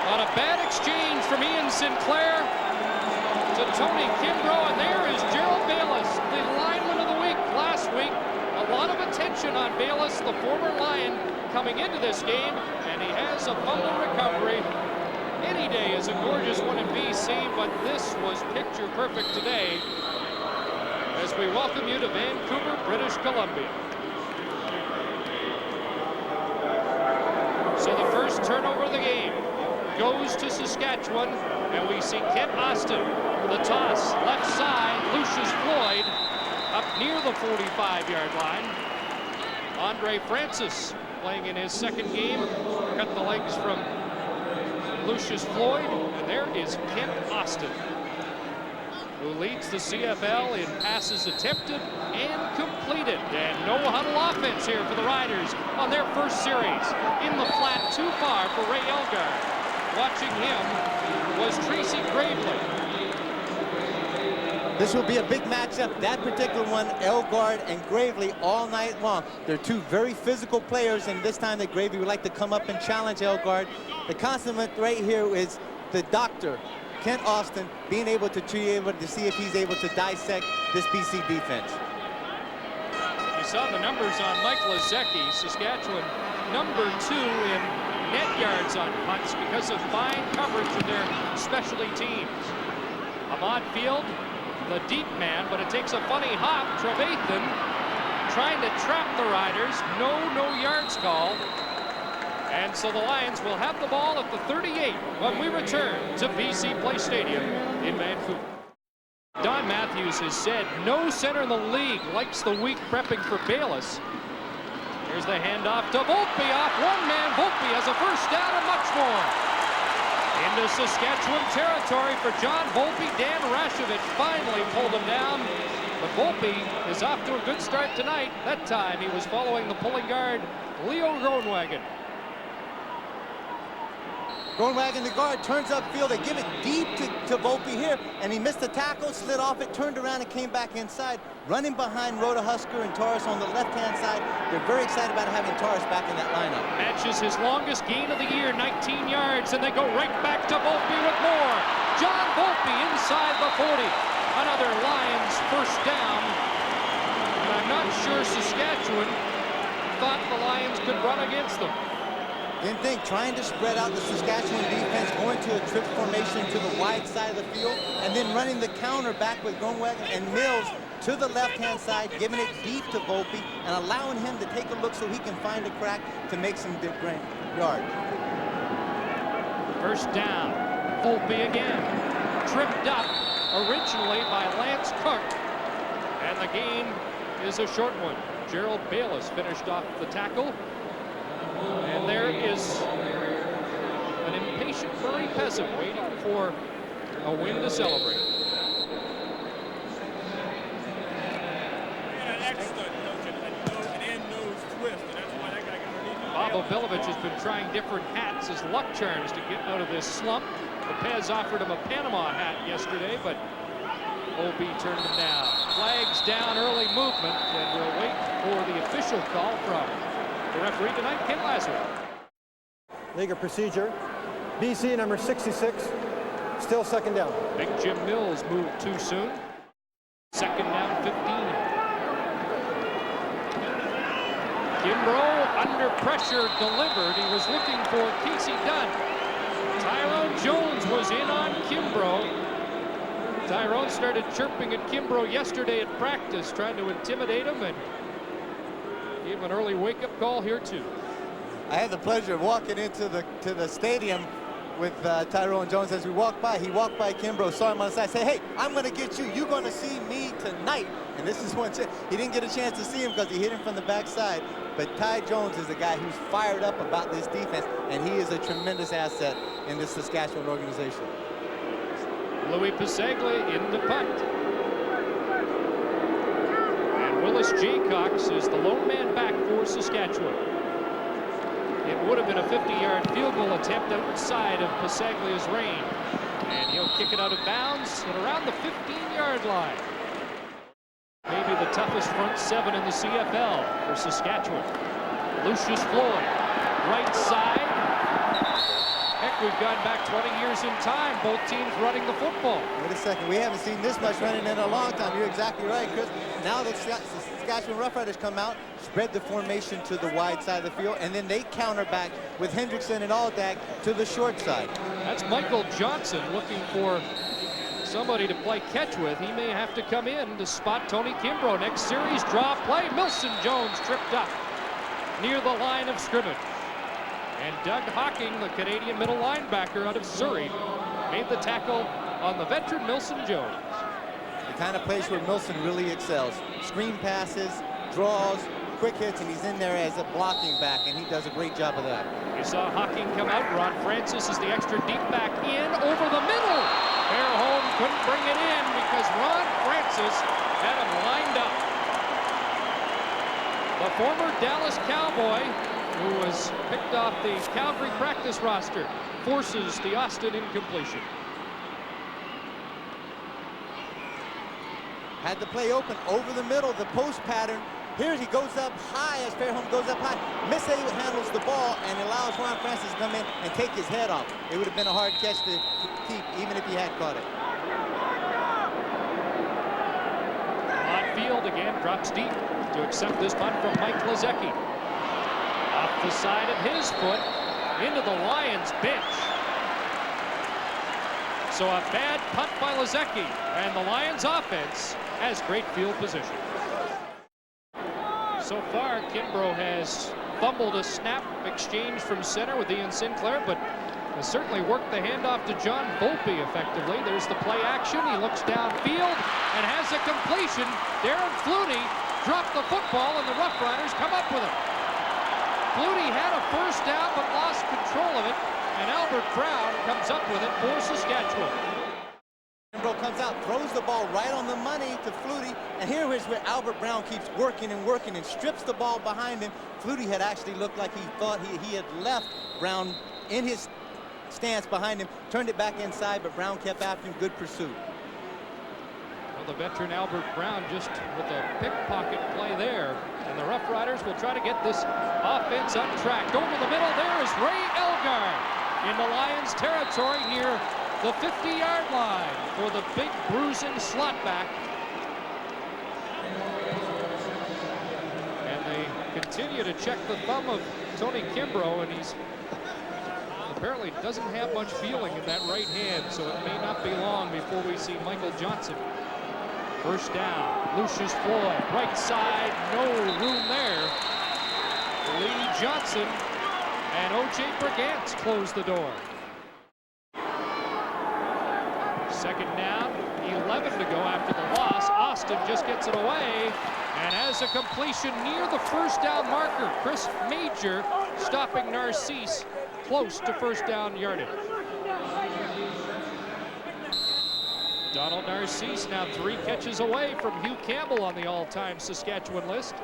On a bad exchange from Ian Sinclair to Tony Kimbrough, and there is Gerald Bayless, the lineman of the week last week. A lot of attention on Bayless, the former Lion, coming into this game, and he has a fumble recovery. Any day is a gorgeous one in BC, but this was picture perfect today as we welcome you to Vancouver, British Columbia. So the first turnover of the game goes to Saskatchewan, and we see Kent Austin with a toss left side. Lucius Floyd up near the 45-yard line. Andre Francis playing in his second game, cut the legs from Lucius Floyd, and there is Kent Austin, who leads the CFL in passes attempted and completed. And no huddle offense here for the Riders on their first series. In the flat, too far for Ray Elgard. Watching him was Tracy Gravely. This will be a big matchup. That particular one, Elgard and Gravely, all night long. They're two very physical players, and this time that Gravely would like to come up and challenge Elgard. The consummate right here is the doctor, Kent Austin, being able to see if he's able to dissect this BC defense. You saw the numbers on Mike Lezecki, Saskatchewan, #2 in net yards on punts because of fine coverage of their specialty teams. Ahmad Field, the deep man, but it takes a funny hop. Trevathan trying to trap the Riders. No yards call. And so the Lions will have the ball at the 38 when we return to BC Place Stadium in Vancouver. Don Matthews has said no center in the league likes the week prepping for Bayless. Here's the handoff to Volpe, off one man. Volpe has a first down and much more. Into Saskatchewan territory for John Volpe. Dan Rashovich finally pulled him down. But Volpe is off to a good start tonight. That time he was following the pulling guard, Leo Groenwagen. Groenwagen, the guard, turns upfield. They give it deep to Volpe here, and he missed the tackle, slid off it, turned around, and came back inside. Running behind Rhoda Husker and Torres on the left-hand side. They're very excited about having Torres back in that lineup. Matches his longest gain of the year, 19 yards, and they go right back to Volpe with more. John Volpe inside the 40. Another Lions first down. And I'm not sure Saskatchewan thought the Lions could run against them. Didn't think, trying to spread out the Saskatchewan defense, going to a trip formation to the wide side of the field, and then running the counter back with Groenwagen and Mills to the left-hand side, giving it deep to Volpe, and allowing him to take a look so he can find a crack to make some yards. First down, Volpe again, tripped up originally by Lance Cook, and the gain is a short one. Gerald Bayless finished off the tackle. And there is an impatient Murray peasant waiting for a win to celebrate. Bob Ovilovich has been trying different hats as luck charms to get out of this slump. Lopez offered him a Panama hat yesterday, but OB turned him down. Flags down, early movement, and we'll wait for the official call from the referee tonight, Ken Lazarus. Legal procedure. BC number 66, still second down. Big Jim Mills moved too soon. Second down, 15. Kimbrough under pressure delivered. He was looking for Casey Dunn. Tyrone Jones was in on Kimbrough. Tyrone started chirping at Kimbrough yesterday at practice, trying to intimidate him, and gave an early wake-up call here too. I had the pleasure of walking into the stadium with Tyrone Jones. As we walked by, he walked by Kimbrough, saw him on the side, said, "Hey, I'm going to get you. You're going to see me tonight." And this is one chance. He didn't get a chance to see him because he hit him from the backside. But Ty Jones is a guy who's fired up about this defense, and he is a tremendous asset in this Saskatchewan organization. Louis Paseglia in the punt. Willis Jaycox is the lone man back for Saskatchewan. It would have been a 50-yard field goal attempt outside of Paseglia's range. And he'll kick it out of bounds at around the 15-yard line. Maybe the toughest front seven in the CFL for Saskatchewan. Lucius Floyd, right side. Heck, we've gone back 20 years in time, both teams running the football. Wait a second, we haven't seen this much running in a long time. You're exactly right, Chris. Now the Saskatchewan Roughriders come out, spread the formation to the wide side of the field, and then they counter back with Hendrickson and Aldag to the short side. That's Michael Johnson looking for somebody to play catch with. He may have to come in to spot Tony Kimbrough. Next series, draw play. Milson Jones tripped up near the line of scrimmage. And Doug Hocking, the Canadian middle linebacker out of Surrey, made the tackle on the veteran Milson Jones. The kind of place where Milson really excels. Screen passes, draws, quick hits, and he's in there as a blocking back, and he does a great job of that. You saw Hocking come out. Ron Francis is the extra deep back in over the middle. Fairholm couldn't bring it in because Ron Francis had him lined up. The former Dallas Cowboy, who was picked off the Calgary practice roster, forces the Austin incompletion. Had the play open over the middle, the post pattern. Here he goes up high as Fairholm goes up high. Mishandles the ball and allows Ron Francis to come in and take his head off. It would have been a hard catch to keep even if he had caught it. On field again, drops deep to accept this punt from Mike Lazecki. Off the side of his foot into the Lions bench. So a bad punt by Lazecki, and the Lions offense has great field position. So far, Kimbrough has fumbled a snap exchange from center with Ian Sinclair, but has certainly worked the handoff to John Volpe effectively. There's the play action. He looks downfield and has a completion. Darren Flutie dropped the football, and the Roughriders come up with it. Flutie had a first down but lost control of it, and Albert Brown comes up with it for Saskatchewan. Kimbrough comes out, throws the ball right on the money to Flutie, and here is where Albert Brown keeps working and working and strips the ball behind him. Flutie had actually looked like he thought he had left Brown in his stance behind him, turned it back inside, but Brown kept after him. Good pursuit. Well, the veteran Albert Brown just with a pickpocket play there, and the Roughriders will try to get this offense untracked. Over the middle, there is Ray Elgard in the Lions territory near the 50-yard line for the big bruising slot back. And they continue to check the thumb of Tony Kimbrough, and he's apparently doesn't have much feeling in that right hand, so it may not be long before we see Michael Johnson. First down, Lucius Floyd, right side, no room there. Lee Johnson and O.J. Brigance close the door. Second down, 11 to go after the loss. Austin just gets it away and has a completion near the first down marker. Chris Major stopping Narcisse close to first down yardage. Donald Narcisse now 3 catches away from Hugh Campbell on the all-time Saskatchewan list.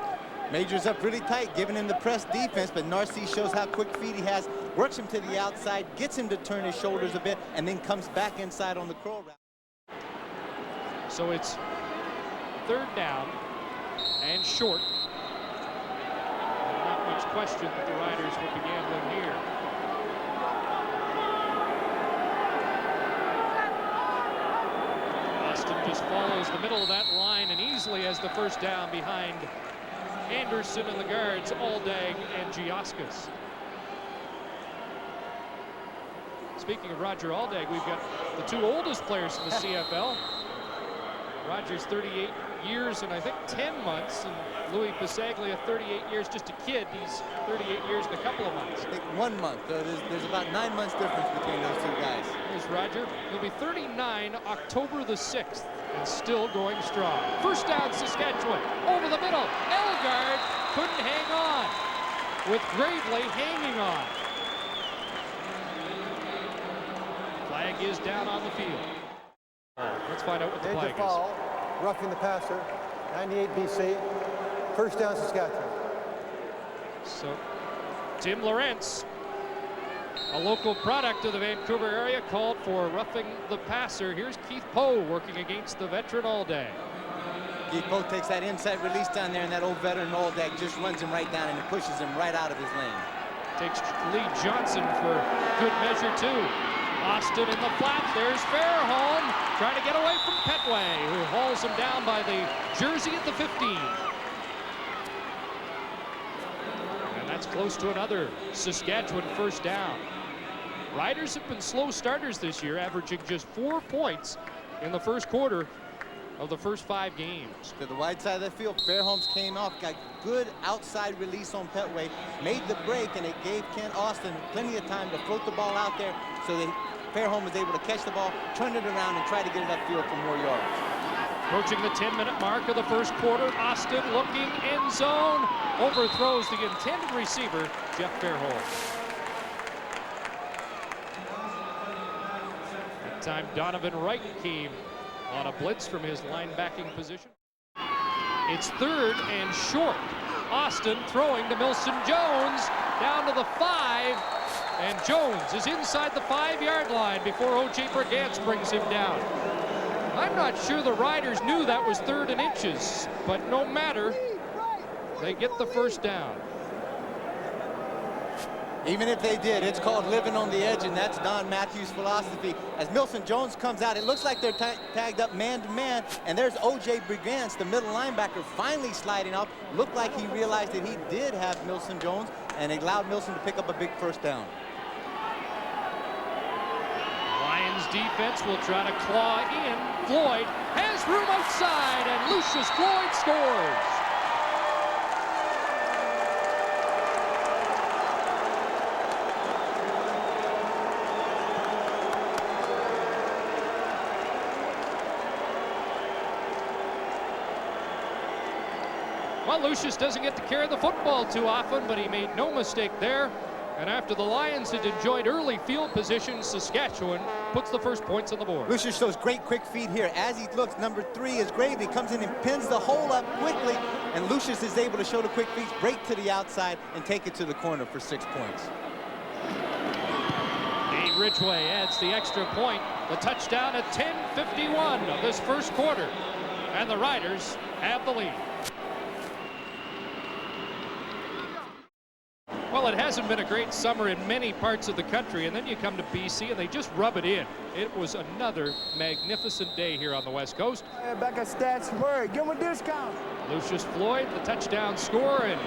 Major's up really tight, giving him the press defense, but Narcisse shows how quick feet he has, works him to the outside, gets him to turn his shoulders a bit, and then comes back inside on the curl route. So it's third down and short. And not much question that the Riders would be gambling here. Austin just follows the middle of that line and easily has the first down behind Anderson and the guards, Aldag and Gioscas. Speaking of Roger Aldag, we've got the 2 oldest players in the CFL. Roger's 38 years and I think 10 months, and Louis Bisaglia 38 years, just a kid. He's 38 years and a couple of months. I think 1 month. There's about 9 months difference between those 2 guys. Here's Roger. He'll be 39 October the 6th and still going strong. First down, Saskatchewan. Over the middle. Elgard couldn't hang on, with Gravely hanging on. Flag is down on the field. Let's find out what the flag is. Roughing the passer, 98 BC. First down, Saskatchewan. So, Tim Lawrence, a local product of the Vancouver area, called for roughing the passer. Here's Keith Poe working against the veteran Aldag. Keith Poe takes that inside release down there, and that old veteran Aldag just runs him right down and pushes him right out of his lane. Takes Lee Johnson for good measure, too. Austin in the flat. There's Fairholm trying to get away from Petway, who hauls him down by the jersey at the 15. And that's close to another Saskatchewan first down. Riders have been slow starters this year, averaging just 4 points in the first quarter of the first 5 games. To the wide side of the field, Fairholm came off, got good outside release on Petway, made the break, and it gave Kent Austin plenty of time to float the ball out there so that Fairholm was able to catch the ball, turn it around, and try to get it upfield for more yards. Approaching the 10-minute mark of the first quarter, Austin looking end zone, overthrows the intended receiver, Jeff Fairholm. That time Donovan Wright came on a blitz from his linebacking position. It's 3rd and short. Austin throwing to Milson Jones down to the 5, and Jones is inside the 5-yard line before O.J. Brigance brings him down. I'm not sure the Riders knew that was 3rd and inches, but no matter, they get the first down. Even if they did, it's called living on the edge, and that's Don Matthews' philosophy. As Milson Jones comes out, it looks like they're tagged up man-to-man, and there's O.J. Brigance, the middle linebacker, finally sliding up. Looked like he realized that he did have Milson Jones, and it allowed Milson to pick up a big first down. Lions defense will try to claw in. Floyd has room outside, and Lucius Floyd scores. Well, Lucius doesn't get to carry the football too often, but he made no mistake there. And after the Lions had enjoyed early field position, Saskatchewan puts the first points on the board. Lucius shows great quick feet here. As he looks, number 3 is Gravely, comes in and pins the hole up quickly, and Lucius is able to show the quick feet, break to the outside, and take it to the corner for 6 points. Dave Ridgway adds the extra point, the touchdown at 10:51 of this first quarter, and the Riders have the lead. Well, it hasn't been a great summer in many parts of the country, and then you come to BC and they just rub it in. It was another magnificent day here on the West Coast. Back at Stats Word, give him a discount. Lucius Floyd, the touchdown score, and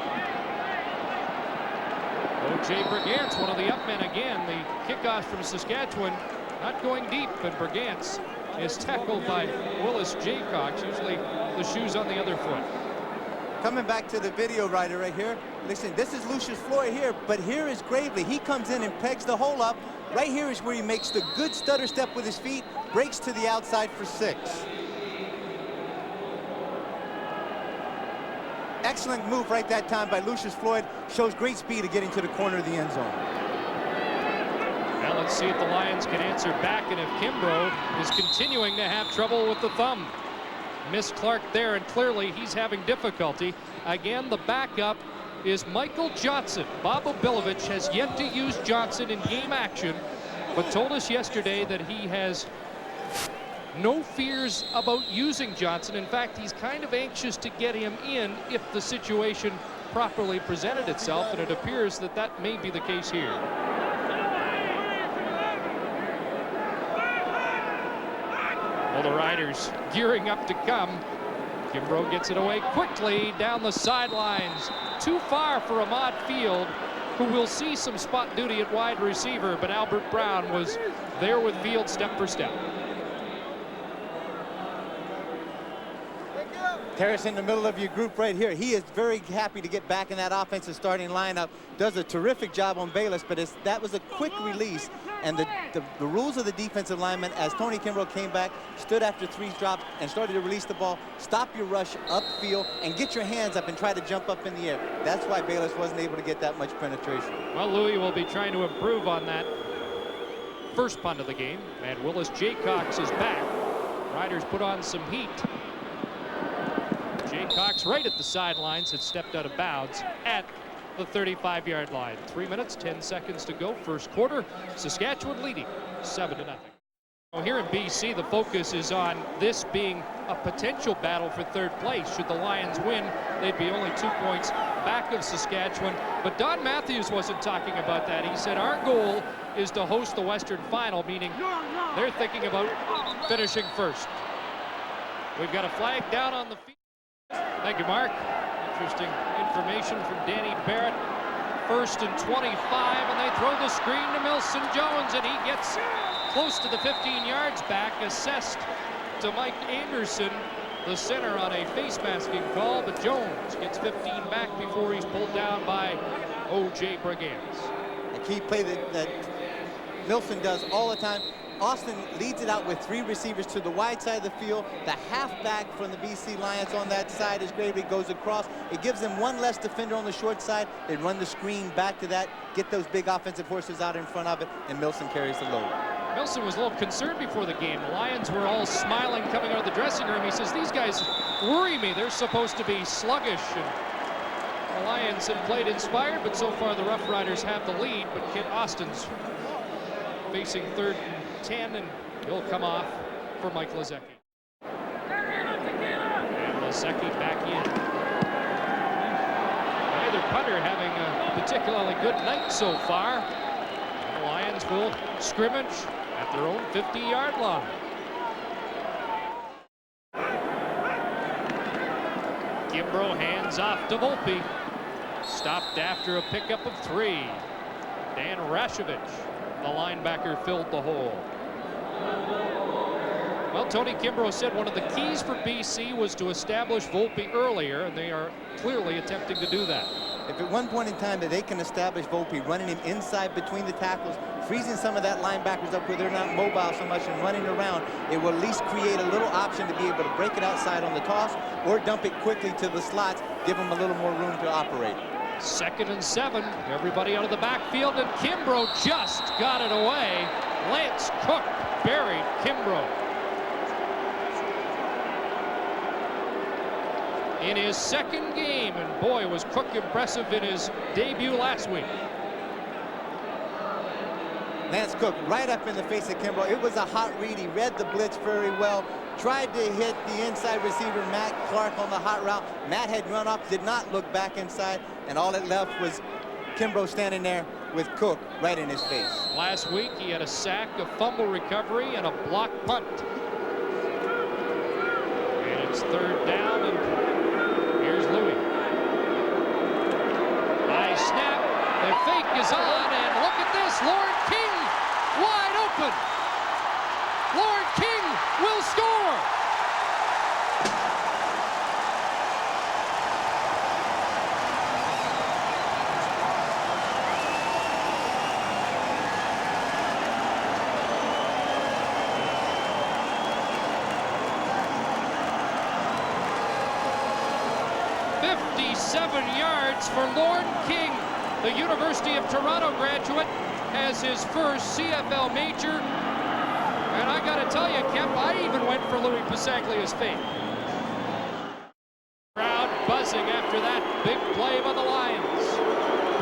O.J. Brigance, one of the up men again. The kickoff from Saskatchewan not going deep, and Brigance is tackled by Willis Jaycox, usually the shoes on the other foot. Coming back to the video writer right here, listen, this is Lucius Floyd here, but here is Gravely. He comes in and pegs the hole up. Right here is where he makes the good stutter step with his feet, breaks to the outside for 6. Excellent move right that time by Lucius Floyd. Shows great speed of getting to the corner of the end zone. Now let's see if the Lions can answer back, and if Kimbrough is continuing to have trouble with the thumb. Miss Clark there, and clearly he's having difficulty. Again, the backup is Michael Johnson. Bob Obilovich has yet to use Johnson in game action, but told us yesterday that he has no fears about using Johnson. In fact, he's kind of anxious to get him in if the situation properly presented itself, and it appears that that may be the case here. Well, the Riders gearing up to come. Kimbrough gets it away quickly down the sidelines. Too far for Ahmad Field, who will see some spot duty at wide receiver, but Albert Brown was there with Field step for step. Terrace in the middle of your group right here. He is very happy to get back in that offensive starting lineup. Does a terrific job on Bayless, but that was a quick release. And the rules of the defensive lineman, as Tony Kimbrough came back, stood after 3 drops and started to release the ball, stop your rush upfield and get your hands up and try to jump up in the air. That's why Bayless wasn't able to get that much penetration. Well, Louis will be trying to improve on that first punt of the game, and Willis Jaycox is back. Riders put on some heat. Jaycox right at the sidelines had stepped out of bounds at the 35-yard line. 3 minutes, 10 seconds to go. First quarter, Saskatchewan leading 7-0. Here in BC, the focus is on this being a potential battle for third place. Should the Lions win, they'd be only 2 points back of Saskatchewan. But Don Matthews wasn't talking about that. He said our goal is to host the Western Final, meaning they're thinking about finishing first. We've got a flag down on the field. Thank you, Mark. Interesting information from Danny Barrett. 1st and 25, and they throw the screen to Milson Jones, and he gets close to the 15 yards back, assessed to Mike Anderson, the center, on a face masking call, but Jones gets 15 back before he's pulled down by O.J. Brigance. A key play that Milson does all the time. Austin leads it out with 3 receivers to the wide side of the field. The halfback from the BC Lions on that side is Gravely goes across. It gives them one less defender on the short side. They run the screen back to that, get those big offensive horses out in front of it, and Milson carries the load. Milson was a little concerned before the game. The Lions were all smiling coming out of the dressing room. He says, these guys worry me. They're supposed to be sluggish. And the Lions have played inspired, but so far the Roughriders have the lead. But Kit Austin's facing 3rd and 10, and he'll come off for Mike Lezecki. And Lezecki back in. Neither punter having a particularly good night so far. The Lions will scrimmage at their own 50-yard line. Kimbrough hands off to Volpe. Stopped after a pickup of 3. Dan Rashovich, the linebacker, filled the hole. Well, Tony Kimbrough said one of the keys for BC was to establish Volpe earlier, and they are clearly attempting to do that. If at one point in time that they can establish Volpe, running him inside between the tackles, freezing some of that linebackers up where they're not mobile so much and running around, it will at least create a little option to be able to break it outside on the toss or dump it quickly to the slots, give them a little more room to operate. 2nd and 7, everybody out of the backfield, and Kimbrough just got it away. Lance Cook buried Kimbrough. In his 2nd game, and boy, was Cook impressive in his debut last week. Lance Cook right up in the face of Kimbrough. It was a hot read. He read the blitz very well. Tried to hit the inside receiver, Matt Clark, on the hot route. Matt had run up, did not look back inside, and all it left was Kimbrough standing there with Cook right in his face. Last week, he had a sack, a fumble recovery, and a block punt. And it's 3rd down, and here's Louis. High snap, the fake is on, and look at this, Lord King wide open. Lord King will score. .57 yards for Lord King. The University of Toronto graduate has his first CFL major. And I got to tell you, Kemp, I even went for Louis Passaglia's fate. Crowd buzzing after that big play by the Lions.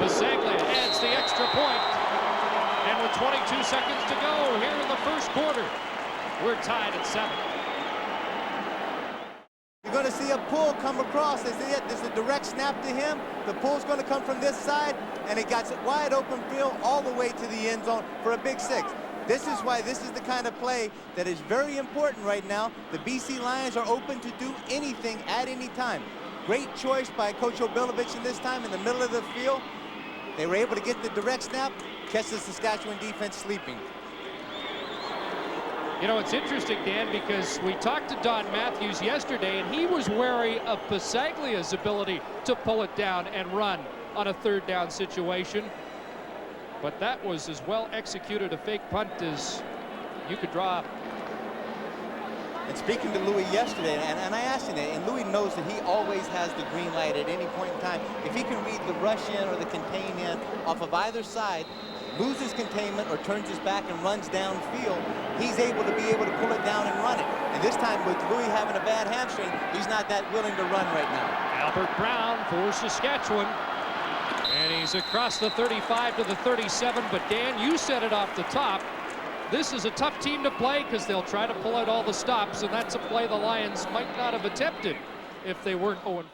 Passaglia adds the extra point. And with 22 seconds to go here in the 1st quarter, we're tied at 7. You're going to see a pull come across. They say, yeah, there's a direct snap to him. The pull's going to come from this side, and it got wide open field all the way to the end zone for a big 6. This is why this is the kind of play that is very important right now. The BC Lions are open to do anything at any time. Great choice by Coach Obilovich in this time in the middle of the field. They were able to get the direct snap, catch the Saskatchewan defense sleeping. You know, it's interesting, Dan, because we talked to Don Matthews yesterday, and he was wary of Passaglia's ability to pull it down and run on a 3rd down situation. But that was as well executed a fake punt as you could draw up. And speaking to Louis yesterday, and I asked him that, and Louis knows that he always has the green light at any point in time. If he can read the rush in or the contain in off of either side, loses containment or turns his back and runs downfield, he's able to pull it down and run it. And this time with Louis having a bad hamstring, he's not that willing to run right now. Albert Brown for Saskatchewan. And he's across the 35 to the 37, but Dan, you said it off the top. This is a tough team to play because they'll try to pull out all the stops, and that's a play the Lions might not have attempted if they weren't 0-5.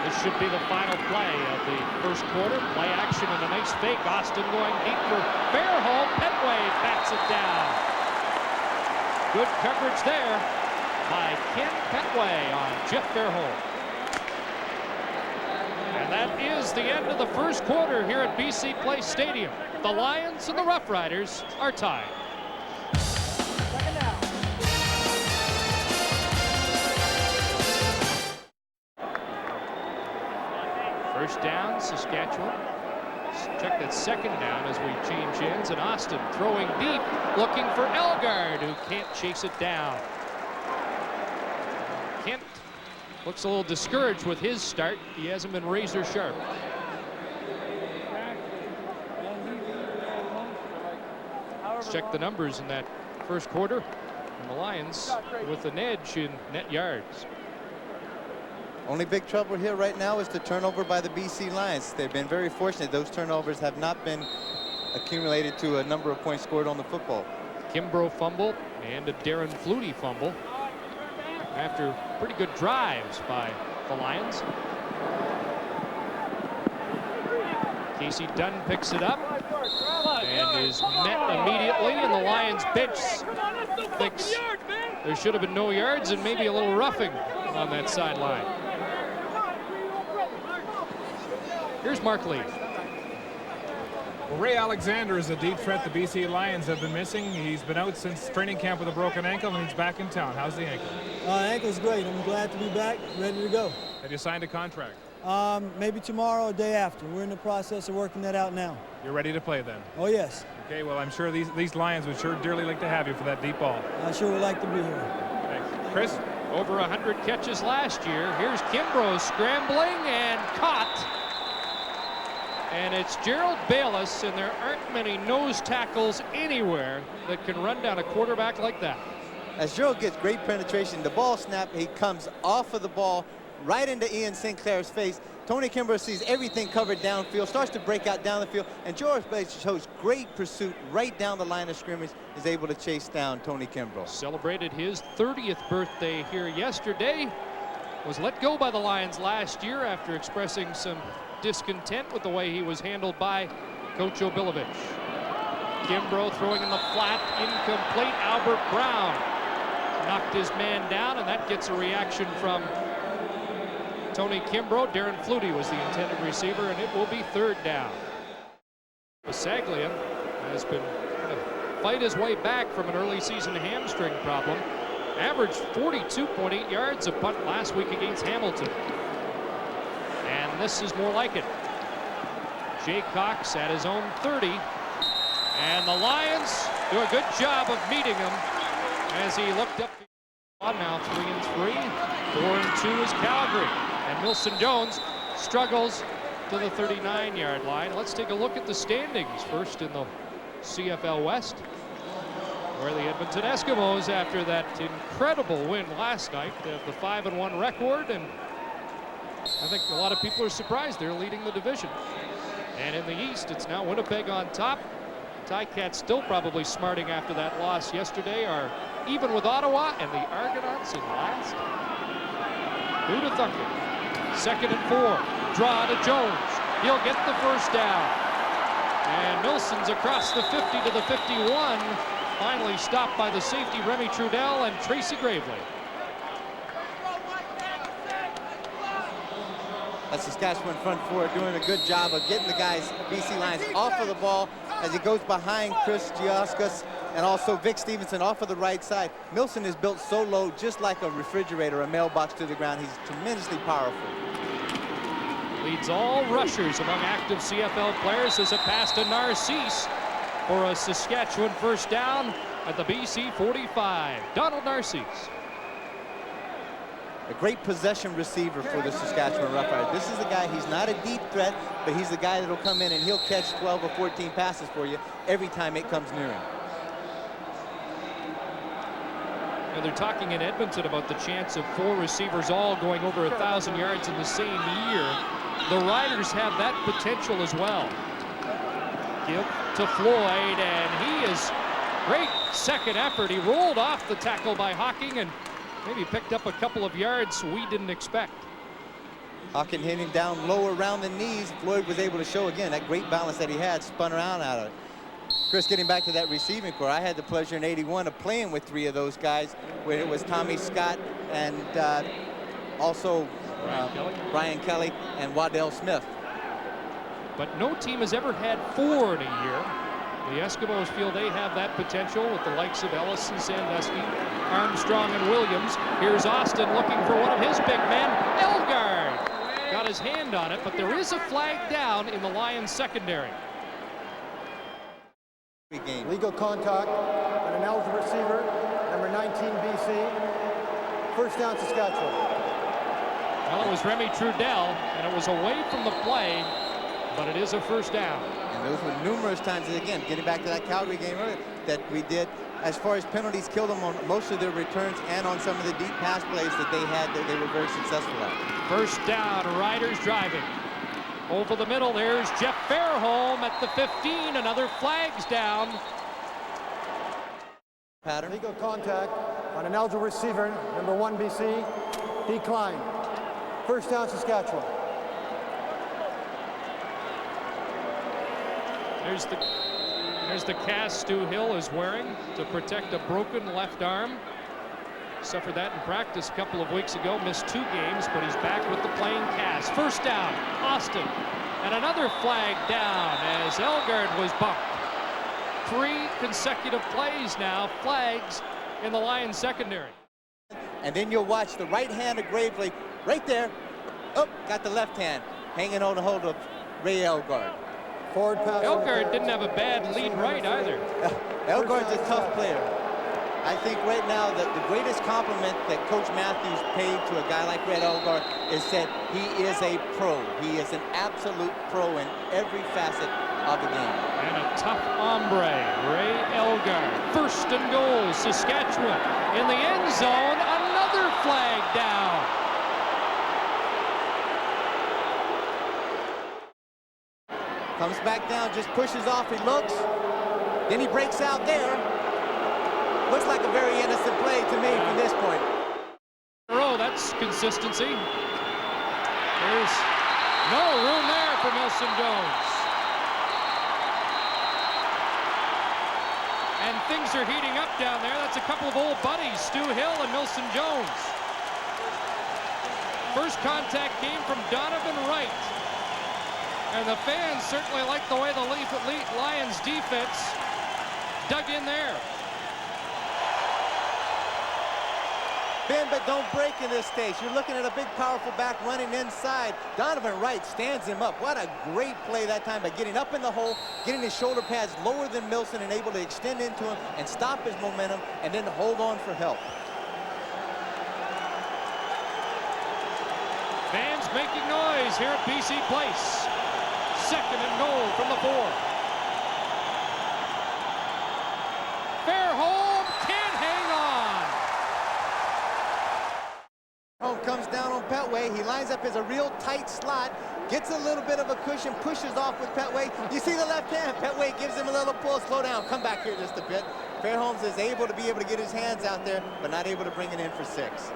This should be the final play of the first quarter. Play action and a nice fake. Austin going deep for Fairholm. Petway bats it down. Good coverage there by Ken Petway on Jeff Fairholm. And that is the end of the first quarter here at BC Place Stadium. The Lions and the Roughriders are tied. First down, Saskatchewan. Check that second down as we change ends, and Austin throwing deep, looking for Elgard, who can't chase it down. Kent looks a little discouraged with his start. He hasn't been razor sharp. Let's check the numbers in that first quarter, and the Lions with an edge in net yards. Only big trouble here right now is the turnover by the BC Lions. They've been very fortunate. Those turnovers have not been accumulated to a number of points scored on the football. Kimbrough fumble and a Darren Flutie fumble after pretty good drives by the Lions. Casey Dunn picks it up and is met immediately, and the Lions bench thinks there should have been no yards and maybe a little roughing on that sideline. Here's Mark Lee. Well, Ray Alexander is a deep threat the BC Lions have been missing. He's been out since training camp with a broken ankle, and he's back in town. How's the ankle? Ankle's great. I'm glad to be back, ready to go. Have you signed a contract? Maybe tomorrow or day after. We're in the process of working that out now. You're ready to play then? Oh, yes. Okay, well, I'm sure these Lions would sure dearly like to have you for that deep ball. I sure would like to be here. Thanks. Chris? Over 100 catches last year. Here's Kimbrough scrambling and caught. And it's Gerald Bayless, and there aren't many nose tackles anywhere that can run down a quarterback like that. As Gerald gets great penetration, the ball snap, he comes off of the ball right into Ian Sinclair's face. Tony Kimbrough sees everything covered downfield, starts to break out down the field, and George Bayless shows great pursuit right down the line of scrimmage, is able to chase down Tony Kimbrough. Celebrated his 30th birthday here yesterday. Was let go by the Lions last year after expressing some discontent with the way he was handled by Coach Obilovich. Kimbrough throwing in the flat, incomplete. Albert Brown knocked his man down, and that gets a reaction from Tony Kimbrough. Darren Flutie was the intended receiver, and it will be third down. Saglia has been trying to fight his way back from an early season hamstring problem. Averaged 42.8 yards a punt last week against Hamilton. And this is more like it. Jay Cox at his own 30. And the Lions do a good job of meeting him as he looked up. Now 3-3. 4-2 is Calgary. And Milson Jones struggles to the 39-yard line. Let's take a look at the standings. First in the CFL West, where the Edmonton Eskimos, after that incredible win last night, have the 5-1 record, and I think a lot of people are surprised they're leading the division. And in the East, it's now Winnipeg on top. Ticats still probably smarting after that loss yesterday, are even with Ottawa, and the Argonauts in last. Who'd have thunk it? 2nd and 4. Draw to Jones. He'll get the first down. And Milson's across the 50 to the 51. Finally stopped by the safety Remy Trudel and Tracy Gravely. A Saskatchewan front four doing a good job of getting the guys, BC Lions, off of the ball as he goes behind Chris Gioskas and also Vic Stevenson off of the right side. Milson is built so low, just like a refrigerator, a mailbox to the ground. He's tremendously powerful. Leads all rushers among active CFL players as a pass to Narcisse for a Saskatchewan first down at the BC 45. Donald Narcisse. A great possession receiver for the Saskatchewan Roughriders. This is the guy, he's not a deep threat, but he's the guy that'll come in and he'll catch 12 or 14 passes for you every time it comes near him. And they're talking in Edmonton about the chance of 4 receivers all going over 1,000 yards in the same year. The Riders have that potential as well. Give to Floyd, and he is great second effort. He rolled off the tackle by Hawking and maybe picked up a couple of yards we didn't expect. Hawkins hit him down low around the knees. Floyd was able to show again that great balance that he had, spun around out of it. Chris, getting back to that receiving core, I had the pleasure in '81 of playing with 3 of those guys, where it was Tommy Scott and also Brian Kelly and Waddell Smith. But no team has ever had 4 in a year. The Eskimos feel they have that potential with the likes of Ellis and Sandusky, Armstrong and Williams. Here's Austin looking for one of his big men. Elgard got his hand on it, but there is a flag down in the Lions secondary. Legal contact on an eligible receiver, number 19 BC. First down, Saskatchewan. Well, it was Remy Trudel, and it was away from the play, but it is a first down. And those were numerous times, again, getting back to that Calgary game earlier, that we did. As far as penalties, killed them on most of their returns and on some of the deep pass plays that they had that they were very successful at. First down, Riders driving. Over the middle, there's Jeff Fairholm at the 15. Another flag's down. Pattern. Legal contact on an eligible receiver, number 1 BC. Decline. First down, Saskatchewan. There's the cast Stu Hill is wearing to protect a broken left arm. Suffered that in practice a couple of weeks ago, missed 2 games, but he's back with the playing cast. First down, Austin, and another flag down as Elgard was bumped. 3 consecutive plays now, flags in the Lions secondary. And then you'll watch the right hand of Gravely right there. Oh, got the left hand hanging on the hold of Ray Elgard. Forward pass. Elgard didn't have a bad lead right either. Elgard's a tough player. I think right now that the greatest compliment that Coach Matthews paid to a guy like Red Elgard is that he is a pro. He is an absolute pro in every facet of the game. And a tough hombre, Ray Elgard. First and goal, Saskatchewan. In the end zone, another flag down. Comes back down, just pushes off, he looks. Then he breaks out there. Looks like a very innocent play to me from this point. Oh, that's consistency. There's no room there for Milson Jones. And things are heating up down there. That's a couple of old buddies, Stu Hill and Milson Jones. First contact came from Donovan Wright. And the fans certainly like the way the Lions defense dug in there. Ben, but don't break in this stage. You're looking at a big, powerful back running inside. Donovan Wright stands him up. What a great play that time by getting up in the hole, getting his shoulder pads lower than Milson and able to extend into him and stop his momentum and then hold on for help. Fans making noise here at BC Place. Second and goal from the 4. Fairholm can't hang on. Home comes down on Petway. He lines up as a real tight slot, gets a little bit of a cushion, pushes off with Petway. You see the left hand. Petway gives him a little pull. Slow down. Come back here just a bit. Fairholm is able to get his hands out there, but not able to bring it in for 6.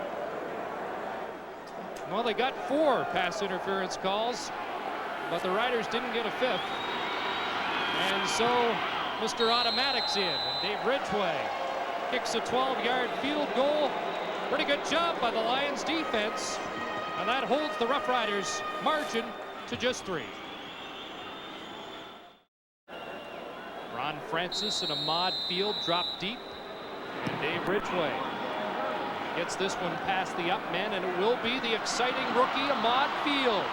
Well, they got 4 pass interference calls, but the Riders didn't get a 5th. And so Mr. Automatic's in, and Dave Ridgway kicks a 12-yard field goal. Pretty good job by the Lions defense, and that holds the Roughriders' margin to just 3. Ron Francis and Ahmad Field drop deep, and Dave Ridgway gets this one past the up men, and it will be the exciting rookie Ahmad Field.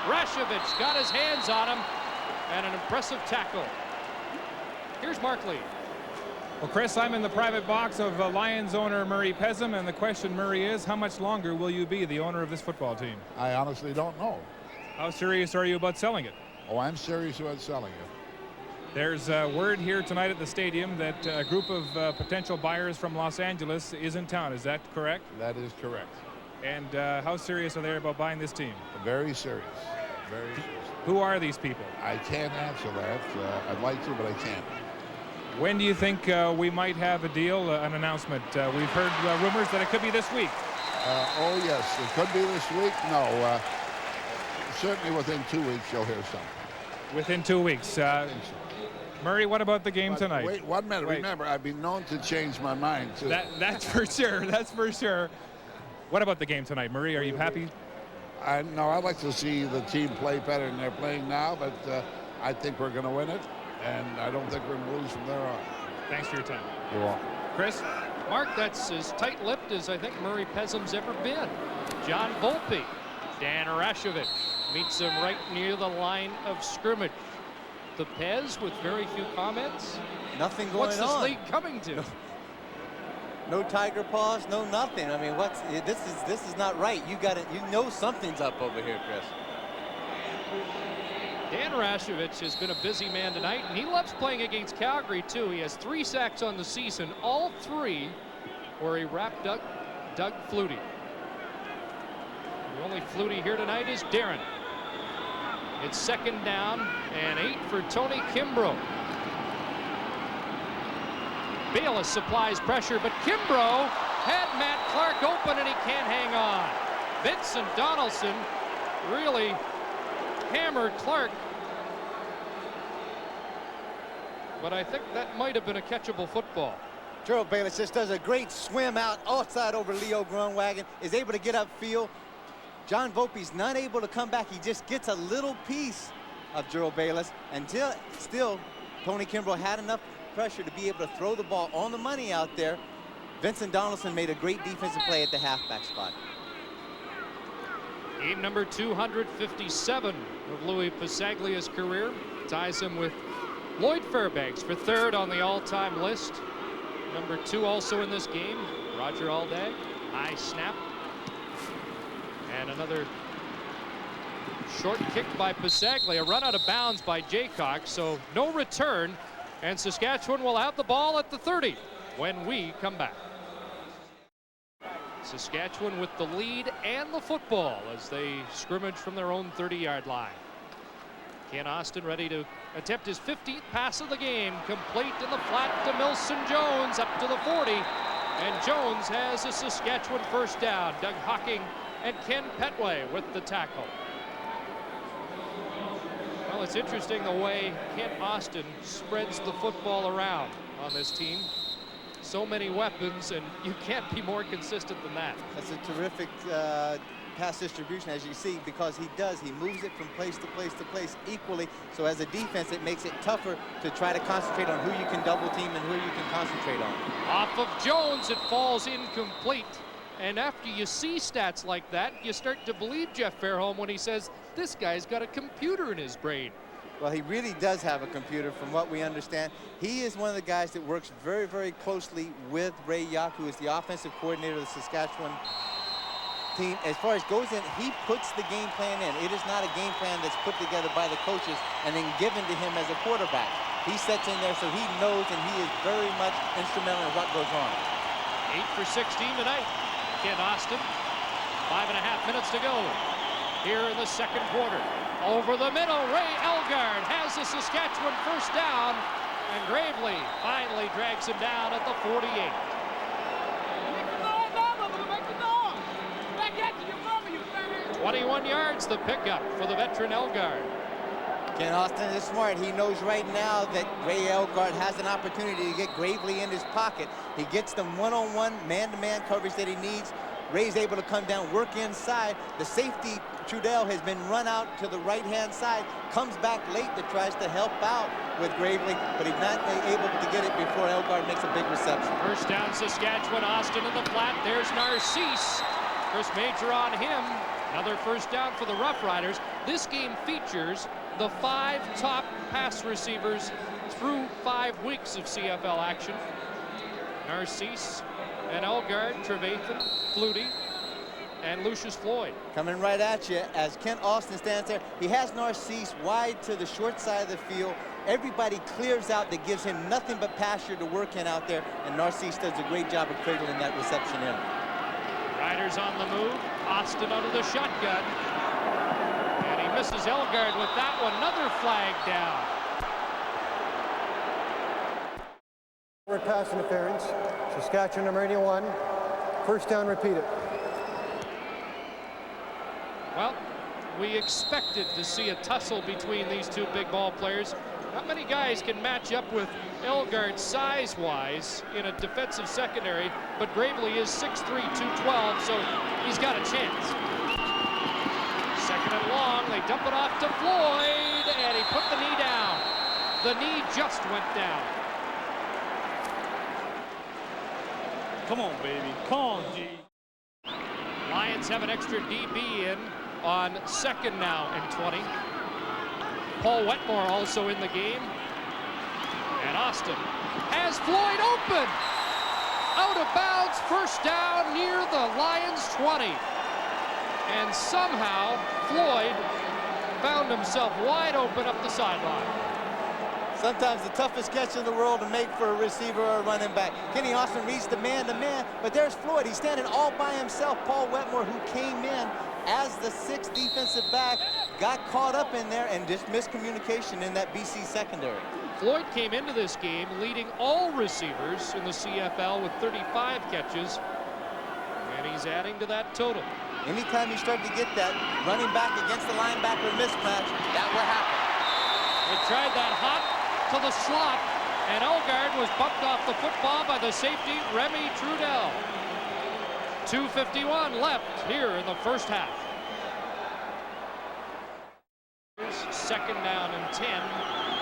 Rashovich got his hands on him, and an impressive tackle. Here's Mark Lee. Well, Chris, I'm in the private box of Lions owner Murray Pezim, and the question, Murray, is how much longer will you be the owner of this football team? I honestly don't know. How serious are you about selling it? Oh, I'm serious about selling it. There's word here tonight at the stadium that a group of potential buyers from Los Angeles is in town. Is that correct? That is correct. And how serious are they about buying this team? Very serious. Very serious. Who are these people? I can't answer that. I'd like to, but I can't. When do you think we might have a deal, an announcement? We've heard rumors that it could be this week. Oh, yes, it could be this week. No, certainly within 2 weeks you'll hear something. Within 2 weeks. Murray, what about the game tonight? Wait 1 minute. Wait. Remember, I've been known to change my mind too. That's for sure. That's for sure. What about the game tonight, Murray? Are you happy? No, I'd like to see the team play better than they're playing now, but I think we're going to win it, and I don't think we're going to lose from there on. Thanks for your time. You're welcome. Chris? Mark, that's as tight-lipped as I think Murray Pesham's ever been. John Volpe. Dan Arashevich meets him right near the line of scrimmage. The Pez with very few comments. Nothing going What's this on. league coming to? No tiger paws, no nothing. I mean, this is not right. You know something's up over here, Chris. Dan Arashevich has been a busy man tonight, and he loves playing against Calgary too. He has 3 sacks on the season, all 3 where he wrapped Doug Flutie. The only Flutie here tonight is Darren. It's 2nd down and 8 for Tony Kimbrough. Bayless supplies pressure, but Kimbrough had Matt Clark open and he can't hang on. Vincent Donaldson really hammered Clark, but I think that might have been a catchable football. Gerald Bayless just does a great swim out outside over Leo Grunwagen, is able to get upfield. John Volpe's not able to come back. He just gets a little piece of Gerald Bayless until still Tony Kimbrough had enough pressure to be able to throw the ball on the money out there. Vincent Donaldson made a great defensive play at the halfback spot. Game number 257 of Louis Passaglia's career ties him with Lloyd Fairbanks for 3rd on the all-time list. Number 2 also in this game, Roger Aldag. High snap. And another short kick by Passaglia, run out of bounds by Jaycock, so no return, and Saskatchewan will have the ball at the 30 when we come back. Saskatchewan with the lead and the football as they scrimmage from their own 30-yard line. Ken Austin ready to attempt his 15th pass of the game, complete in the flat to Milson Jones up to the 40, and Jones has a Saskatchewan 1st down. Doug Hocking and Ken Petway with the tackle. Well, it's interesting the way Ken Austin spreads the football around on this team. So many weapons, and you can't be more consistent than that. That's a terrific pass distribution, as you see, because he moves it from place to place to place equally. So as a defense, it makes it tougher to try to concentrate on who you can double team and who you can concentrate on. Off of Jones, it falls incomplete. And after you see stats like that, you start to believe Jeff Fairholm when he says, this guy's got a computer in his brain. Well, he really does have a computer, from what we understand. He is one of the guys that works very, very closely with Ray Yock, who is the offensive coordinator of the Saskatchewan team. As far as goes in, he puts the game plan in. It is not a game plan that's put together by the coaches and then given to him as a quarterback. He sets in there so he knows, and he is very much instrumental in what goes on. 8 for 16 tonight. Ken Austin, 5.5 minutes to go here in the 2nd quarter. Over the middle, Ray Elgard has the Saskatchewan 1st down, and Gravely finally drags him down at the 48. 21 yards, the pickup for the veteran Elgard. Ken Austin is smart. He knows right now that Ray Elgard has an opportunity to get Gravely in his pocket. He gets the one-on-one, man-to-man coverage that he needs. Ray's able to come down, work inside. The safety, Trudell, has been run out to the right-hand side, comes back late that tries to help out with Gravely, but he's not able to get it before Elgard makes a big reception. 1st down, Saskatchewan. Austin in the flat. There's Narcisse. Chris Major on him. Another 1st down for the Roughriders. This game features the 5 top pass receivers through 5 weeks of CFL action. Narcisse and Elgard, Trevathan, Flutie, and Lucius Floyd. Coming right at you as Ken Austin stands there. He has Narcisse wide to the short side of the field. Everybody clears out. That gives him nothing but pasture to work in out there, and Narcisse does a great job of cradling that reception in. Riders on the move. Austin out of the shotgun. And he misses Elgard with that one. Another flag down. Forward pass interference. Saskatchewan number 81. 1st down, repeat it. Well, We expected to see a tussle between these two big ball players. Not many guys can match up with Elgard size-wise in a defensive secondary, but Gravely is 6'3", 212, so he's got a chance. Second and long, they dump it off to Floyd, and he put the knee down. The knee just went down. Come on, baby. Come on, G. Lions have an extra DB in on second now and 20. Paul Wetmore also in the game. And Austin has Floyd open. Out of bounds, first down near the Lions 20. And somehow Floyd found himself wide open up the sideline. Sometimes the toughest catch in the world to make for a receiver or a running back. Kenny Austin reads the man-to-man, but there's Floyd. He's standing all by himself. Paul Wetmore, who came in as the 6th defensive back, got caught up in there, and just miscommunication in that BC secondary. Floyd came into this game leading all receivers in the CFL with 35 catches, and he's adding to that total. Anytime you start to get that running back against the linebacker mismatch, that will happen. They tried that hot to the slot, and Elgard was bumped off the football by the safety, Remy Trudel. 2:51 left here in the first half. Second down and 10,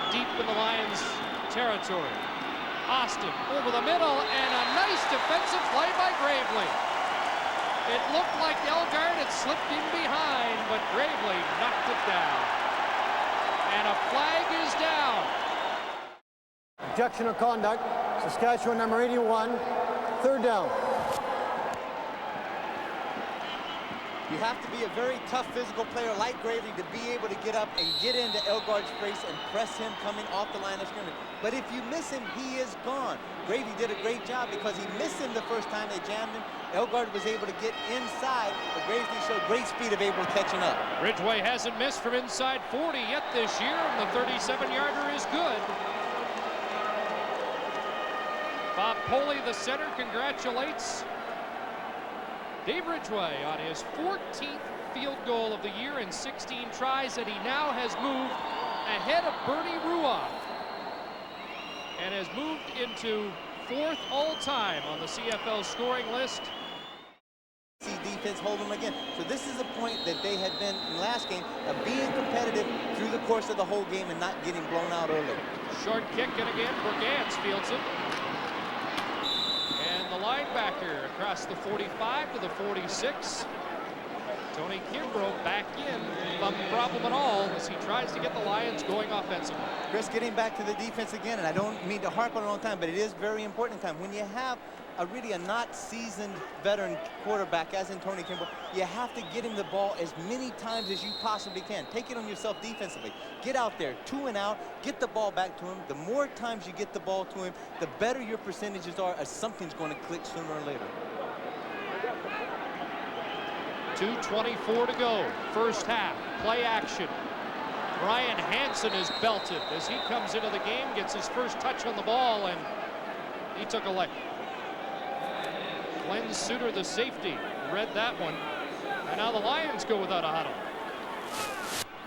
deep in the Lions' territory. Austin over the middle, and a nice defensive play by Gravely. It looked like Elgard had slipped in behind, but Gravely knocked it down. And a flag is down. Objection of conduct. Saskatchewan number 81. Third down. You have to be a very tough physical player like Gravely to be able to get up and get into Elgard's face and press him coming off the line of scrimmage. But if you miss him, he is gone. Gravely did a great job because he missed him the first time they jammed him. Elgard was able to get inside, but Gravely showed great speed of able to catching up. Ridgway hasn't missed from inside 40 yet this year, and the 37-yarder is good. Bob Poley, the center, congratulates Dave Ridgway on his 14th field goal of the year in 16 tries, and he now has moved ahead of Bernie Ruoff and has moved into 4th all-time on the CFL scoring list. Defense hold them again. So this is a point that they had been in last game of being competitive through the course of the whole game and not getting blown out early. Short kick, and again, Brigance fields it. And the linebacker across the 45 to the 46. Tony Kimbrough back in, no problem at all as he tries to get the Lions going offensively. Chris, getting back to the defense again, and I don't mean to harp on it all the time, but it is very important time. When you have really a not seasoned veteran quarterback, as in Tony Kimbrough, you have to get him the ball as many times as you possibly can. Take it on yourself defensively. Get out there, 2 and out, get the ball back to him. The more times you get the ball to him, the better your percentages are, as something's going to click sooner or later. 2:24 to go, first half, play action. Brian Hansen is belted as he comes into the game, gets his first touch on the ball, and he took a lick. Glenn Suter, the safety, read that one. And now the Lions go without a huddle.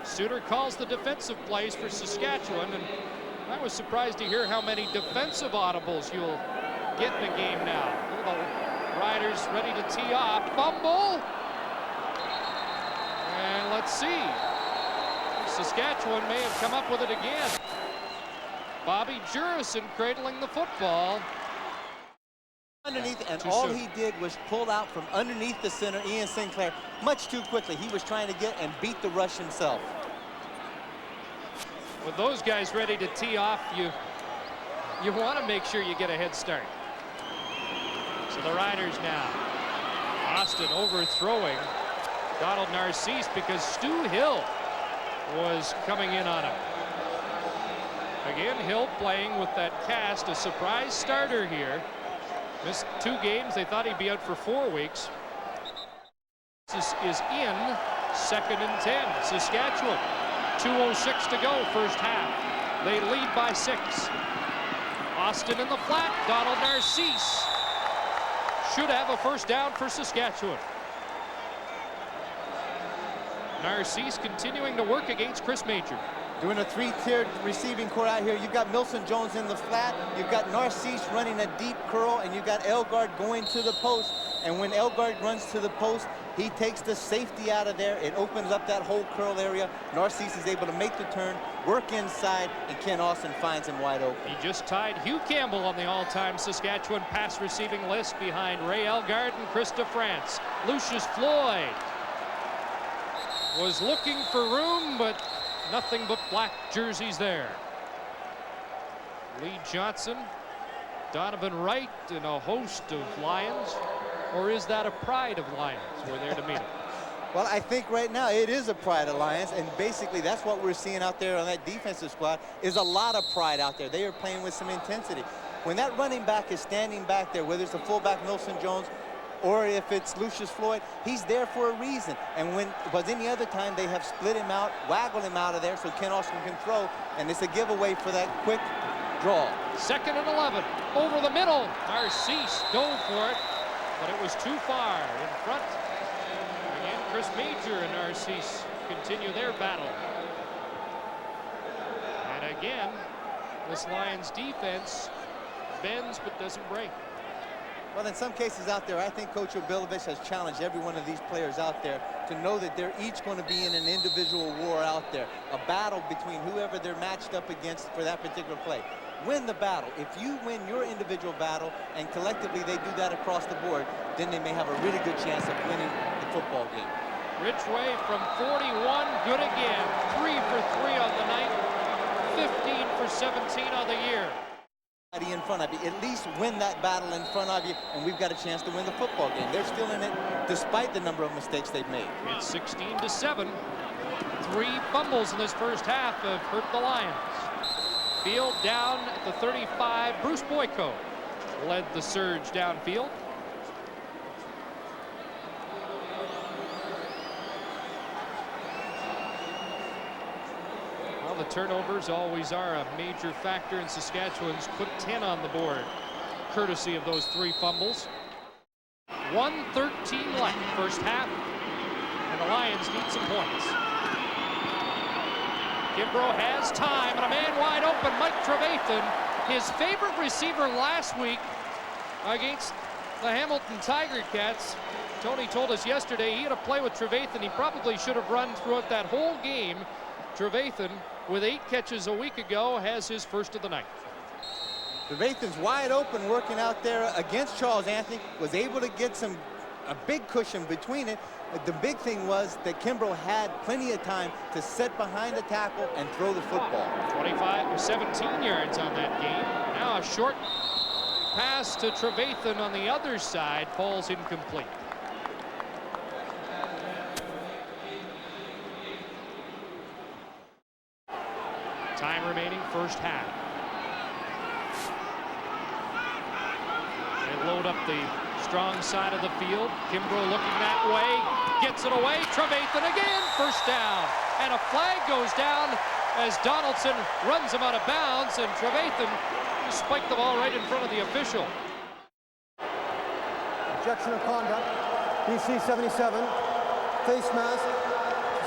Suter calls the defensive plays for Saskatchewan, and I was surprised to hear how many defensive audibles you'll get in a game now. The Riders ready to tee off. Fumble! And let's see. Saskatchewan may have come up with it again. Bobby Jurison cradling the football. Underneath, and all he did was pull out from underneath the center, Ian Sinclair, much too quickly. He was trying to get and beat the rush himself. With those guys ready to tee off, you want to make sure you get a head start. So the Riders now. Austin overthrowing Donald Narcisse because Stu Hill was coming in on him. Again, Hill playing with that cast, a surprise starter here. Missed 2 games. They thought he'd be out for 4 weeks. This is in 2nd and 10. Saskatchewan. 2:06 to go, first half. They lead by 6. Austin in the flat. Donald Narcisse should have a first down for Saskatchewan. Narcisse continuing to work against Chris Major. Doing a three-tiered receiving core out here. You've got Milson Jones in the flat. You've got Narcisse running a deep curl, and you've got Elgard going to the post. And when Elgard runs to the post, he takes the safety out of there. It opens up that whole curl area. Narcisse is able to make the turn, work inside, and Ken Austin finds him wide open. He just tied Hugh Campbell on the all-time Saskatchewan pass receiving list behind Ray Elgard and Krista France. Lucius Floyd was looking for room, but nothing but black jerseys there. Lee Johnson, Donovan Wright, and a host of Lions. Or is that a pride of Lions? We're there to meet him. Well, I think right now it is a pride of Lions, and basically that's what we're seeing out there on that defensive squad is a lot of pride out there. They are playing with some intensity. When that running back is standing back there, whether it's the fullback Milson Jones or if it's Lucius Floyd, he's there for a reason. And when it was any other time, they have split him out, waggled him out of there so Ken Austin can throw, and it's a giveaway for that quick draw. 2nd and 11, over the middle. Narcisse dove for it, but it was too far in front. Again, Chris Major and Narcisse continue their battle. And again, this Lions defense bends but doesn't break. Well, in some cases out there, I think Coach Obilovich has challenged every one of these players out there to know that they're each going to be in an individual war out there, a battle between whoever they're matched up against for that particular play. Win the battle. If you win your individual battle and collectively they do that across the board, then they may have a really good chance of winning the football game. Ridgway from 41, good again. 3 for 3 on the night, 15 for 17 on the year. In front of you, at least win that battle in front of you, and we've got a chance to win the football game. They're still in it despite the number of mistakes they've made. It's 16-7. 3 fumbles in this first half have hurt the Lions. Field down at the 35. Bruce Boyko led the surge downfield. Well, the turnovers always are a major factor in Saskatchewan's put 10 on the board, courtesy of those 3 fumbles. 1:13 left, first half, and the Lions need some points. Kimbrough has time, and a man wide open, Mike Trevathan, his favorite receiver last week against the Hamilton Tiger Cats. Tony told us yesterday he had a play with Trevathan he probably should have run throughout that whole game. Trevathan, with 8 catches a week ago, has his first of the night. Trevathan's wide open working out there against Charles Anthony, was able to get a big cushion between it. The big thing was that Kimbrough had plenty of time to sit behind the tackle and throw the football. 25 or 17 yards on that game. Now a short pass to Trevathan on the other side falls incomplete. Time remaining, first half. They load up the strong side of the field. Kimbrough looking that way, gets it away. Trevathan again, first down. And a flag goes down as Donaldson runs him out of bounds, and Trevathan just spiked the ball right in front of the official. Objection of conduct. BC 77. Face mask.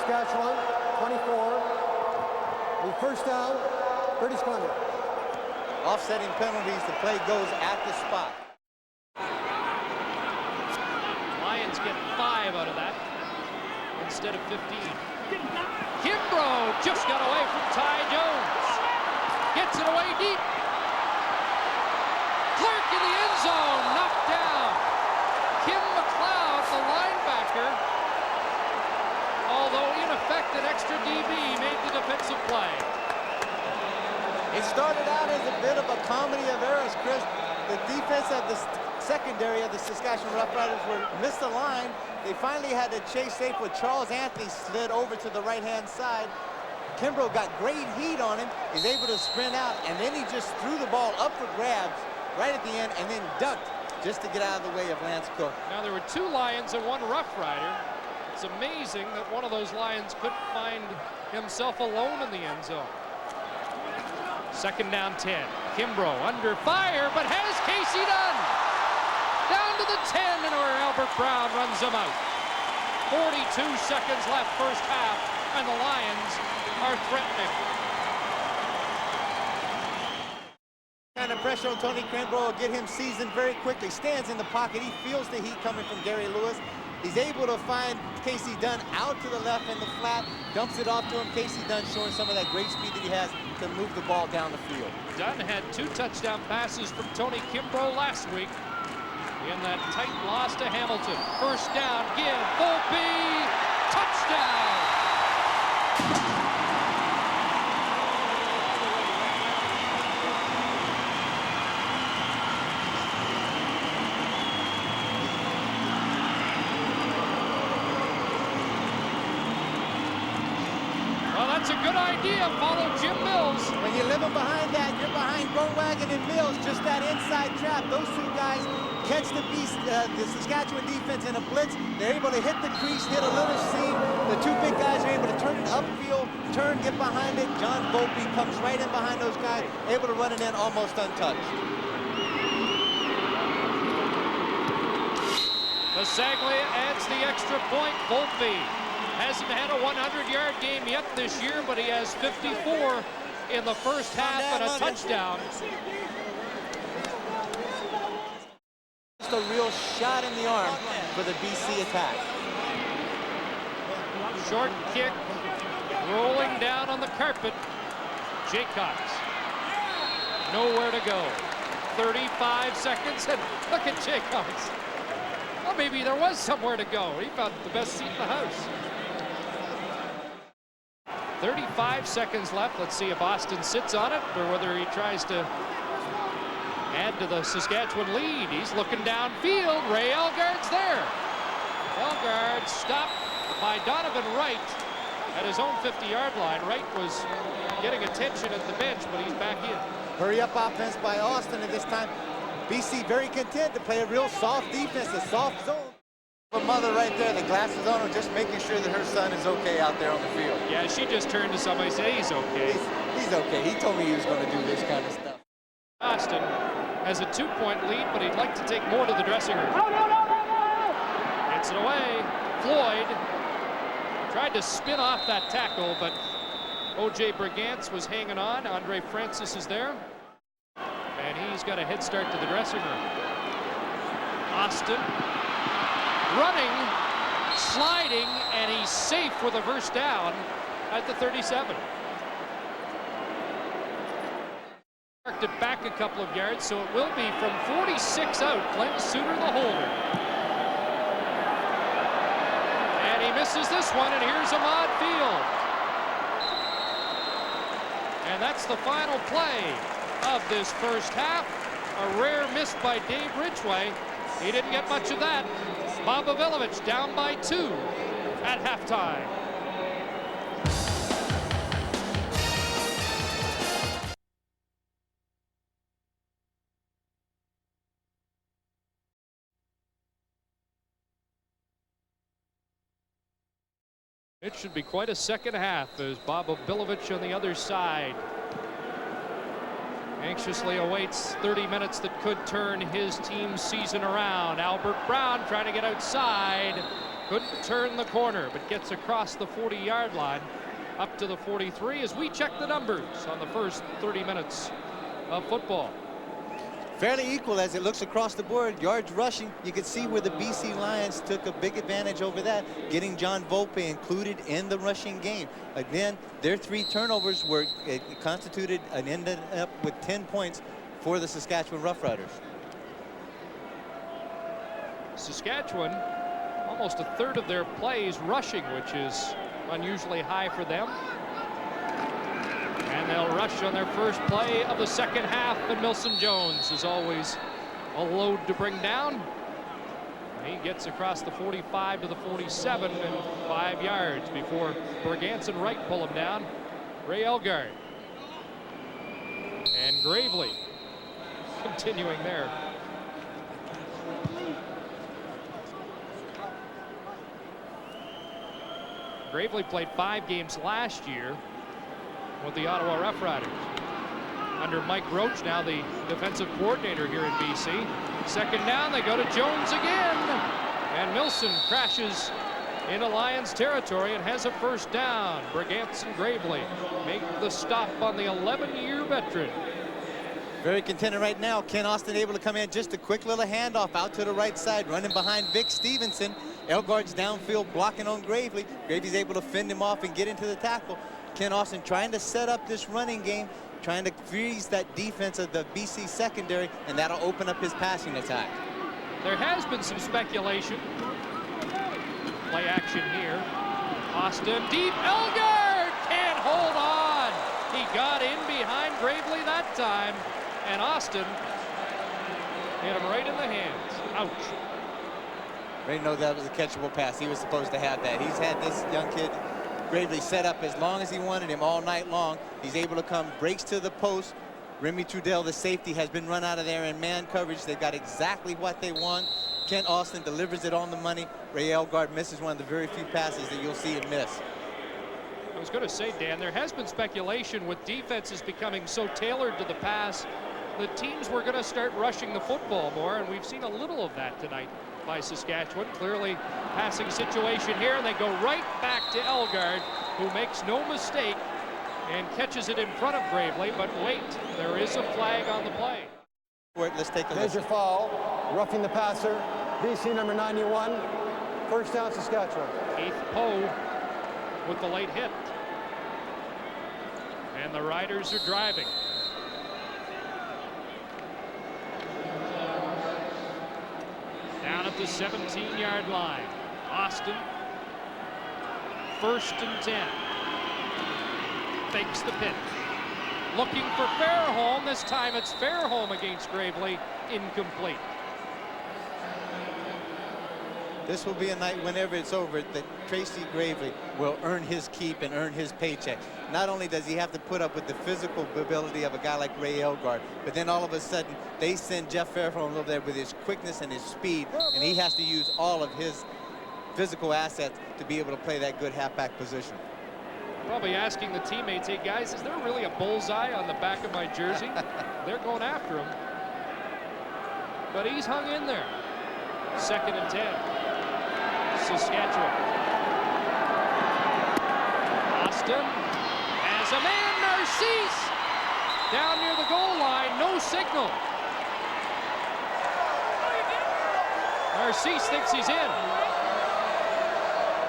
Saskatchewan 24. The first down, British Columbia. Offsetting penalties, the play goes at the spot. Lions get 5 out of that instead of 15. Kimbrough just got away from Ty Jones. Gets it away deep. Clark in the end zone, knocked down. Kim McLeod, the linebacker, although in effect an extra DB, made the defensive play. It started out as a bit of a comedy of errors, Chris. The defense of the secondary of the Saskatchewan Roughriders were misaligned. They finally had to chase safe with Charles Anthony slid over to the right-hand side. Kimbrough got great heat on him. He's able to sprint out, and then he just threw the ball up for grabs right at the end and then ducked just to get out of the way of Lance Cook. Now there were 2 Lions and 1 Rough Rider. It's amazing that one of those Lions couldn't find himself alone in the end zone. 2nd down 10. Kimbrough under fire, but has Casey Dunn down to the 10, and where Albert Brown runs him out. 42 seconds left first half, and the Lions are threatening. Kind of pressure on Tony Cranbrough will get him seasoned very quickly. Stands in the pocket. He feels the heat coming from Gary Lewis. He's able to find Casey Dunn out to the left in the flat, dumps it off to him. Casey Dunn showing some of that great speed that he has to move the ball down the field. Dunn had 2 touchdown passes from Tony Kimbrough last week in that tight loss to Hamilton. First down, give, Volpe, touchdown! That's a good idea. Follow Jim Mills. When you're living behind that, you're behind Growagon and Mills. Just that inside trap. Those 2 guys catch the Saskatchewan defense in a blitz. They're able to hit the crease, hit a little seam. The 2 big guys are able to turn it upfield, turn, get behind it. John Volpe comes right in behind those guys, able to run it in almost untouched. Basaglia adds the extra point. Volpe hasn't had a 100-yard game yet this year, but he has 54 in the first half and a touchdown. Just a real shot in the arm for the BC attack. Short kick, rolling down on the carpet. Jaycox, nowhere to go. 35 seconds, and look at Jaycox. Well, maybe there was somewhere to go. He found the best seat in the house. 35 seconds left. Let's see if Austin sits on it or whether he tries to add to the Saskatchewan lead. He's looking downfield. Ray Elgaard's there. Elgaard stopped by Donovan Wright at his own 50-yard line. Wright was getting attention at the bench, but he's back in. Hurry up offense by Austin at this time. BC very content to play a real soft defense, a soft zone. A mother right there, the glasses on her, just making sure that her son is okay out there on the field. Yeah, she just turned to somebody and said, he's okay. He's okay. He told me he was going to do this kind of stuff. Austin has a 2-point lead, but he'd like to take more to the dressing room. Gets it away. Floyd tried to spin off that tackle, but O.J. Brigance was hanging on. Andre Francis is there, and he's got a head start to the dressing room. Austin running, sliding, and he's safe with a first down at the 37. Marked it back a couple of yards, so it will be from 46 out. Glenn Suter, the holder. And he misses this one, and here's Ahmad Field. And that's the final play of this first half. A rare miss by Dave Ridgway. He didn't get much of that. Bob Avilovich down by 2 at halftime. It should be quite a second half as Bob Avilovich on the other side anxiously awaits 30 minutes that could turn his team's season around. Albert Brown trying to get outside. Couldn't turn the corner, but gets across the 40-yard line up to the 43 as we check the numbers on the first 30 minutes of football. Fairly equal as it looks across the board. Yards rushing, you can see where the BC Lions took a big advantage over that, getting John Volpe included in the rushing game. Again, their 3 turnovers were constituted and ended up with 10 points for the Saskatchewan Roughriders. Saskatchewan, almost a third of their plays rushing, which is unusually high for them. And they'll rush on their first play of the second half, and Milson Jones is always a load to bring down. He gets across the 45 to the 47 and 5 yards before Brigance and Wright pull him down. Ray Elgaard and Gravely continuing there. Gravely played 5 games last year with the Ottawa Roughriders. Under Mike Roach, now the defensive coordinator here in BC. Second down, they go to Jones again. And Milson crashes into Lions territory and has a first down. Brigantson Gravely make the stop on the 11-year veteran. Very contented right now. Ken Austin able to come in, just a quick little handoff out to the right side, running behind Vic Stevenson. Elgard's downfield blocking on Gravely. Gravely's able to fend him off and get into the tackle. Ken Austin trying to set up this running game, trying to freeze that defense of the BC secondary, and that'll open up his passing attack. There has been some speculation. Play action here. Austin deep. Elgard can't hold on. He got in behind Gravely that time, and Austin hit him right in the hands. Ouch. Ray knows that was a catchable pass. He was supposed to have that. He's had this young kid Gravely set up as long as he wanted him all night long. He's able to come, breaks to the post. Remy Trudell, the safety, has been run out of there in man coverage. They've got exactly what they want. Kent Austin delivers it on the money. Ray Elgard misses one of the very few passes that you'll see him miss. I was going to say, Dan, there has been speculation with defenses becoming so tailored to the pass that teams were going to start rushing the football more, and we've seen a little of that tonight by Saskatchewan. Clearly passing situation here, and they go right back to Elgard, who makes no mistake and catches it in front of Gravely. But wait, there is a flag on the play. Let's take a There's listen. your foul. Roughing the passer. BC number 91. First down, Saskatchewan. Keith Poe with the late hit. And the Riders are driving. Down at the 17-yard line. Austin, 1st and 10. Fakes the pitch. Looking for Fairholm. This time it's Fairholm against Gravely. Incomplete. This will be a night, whenever it's over, that Tracy Gravely will earn his keep and earn his paycheck. Not only does he have to put up with the physical ability of a guy like Ray Elgard, but then all of a sudden they send Jeff Fairholm over there with his quickness and his speed, and he has to use all of his physical assets to be able to play that good halfback position. Probably asking the teammates, hey guys, is there really a bullseye on the back of my jersey? They're going after him. But he's hung in there. 2nd and 10. Saskatchewan. Austin has a man, Narcisse, down near the goal line, no signal. Narcisse thinks he's in.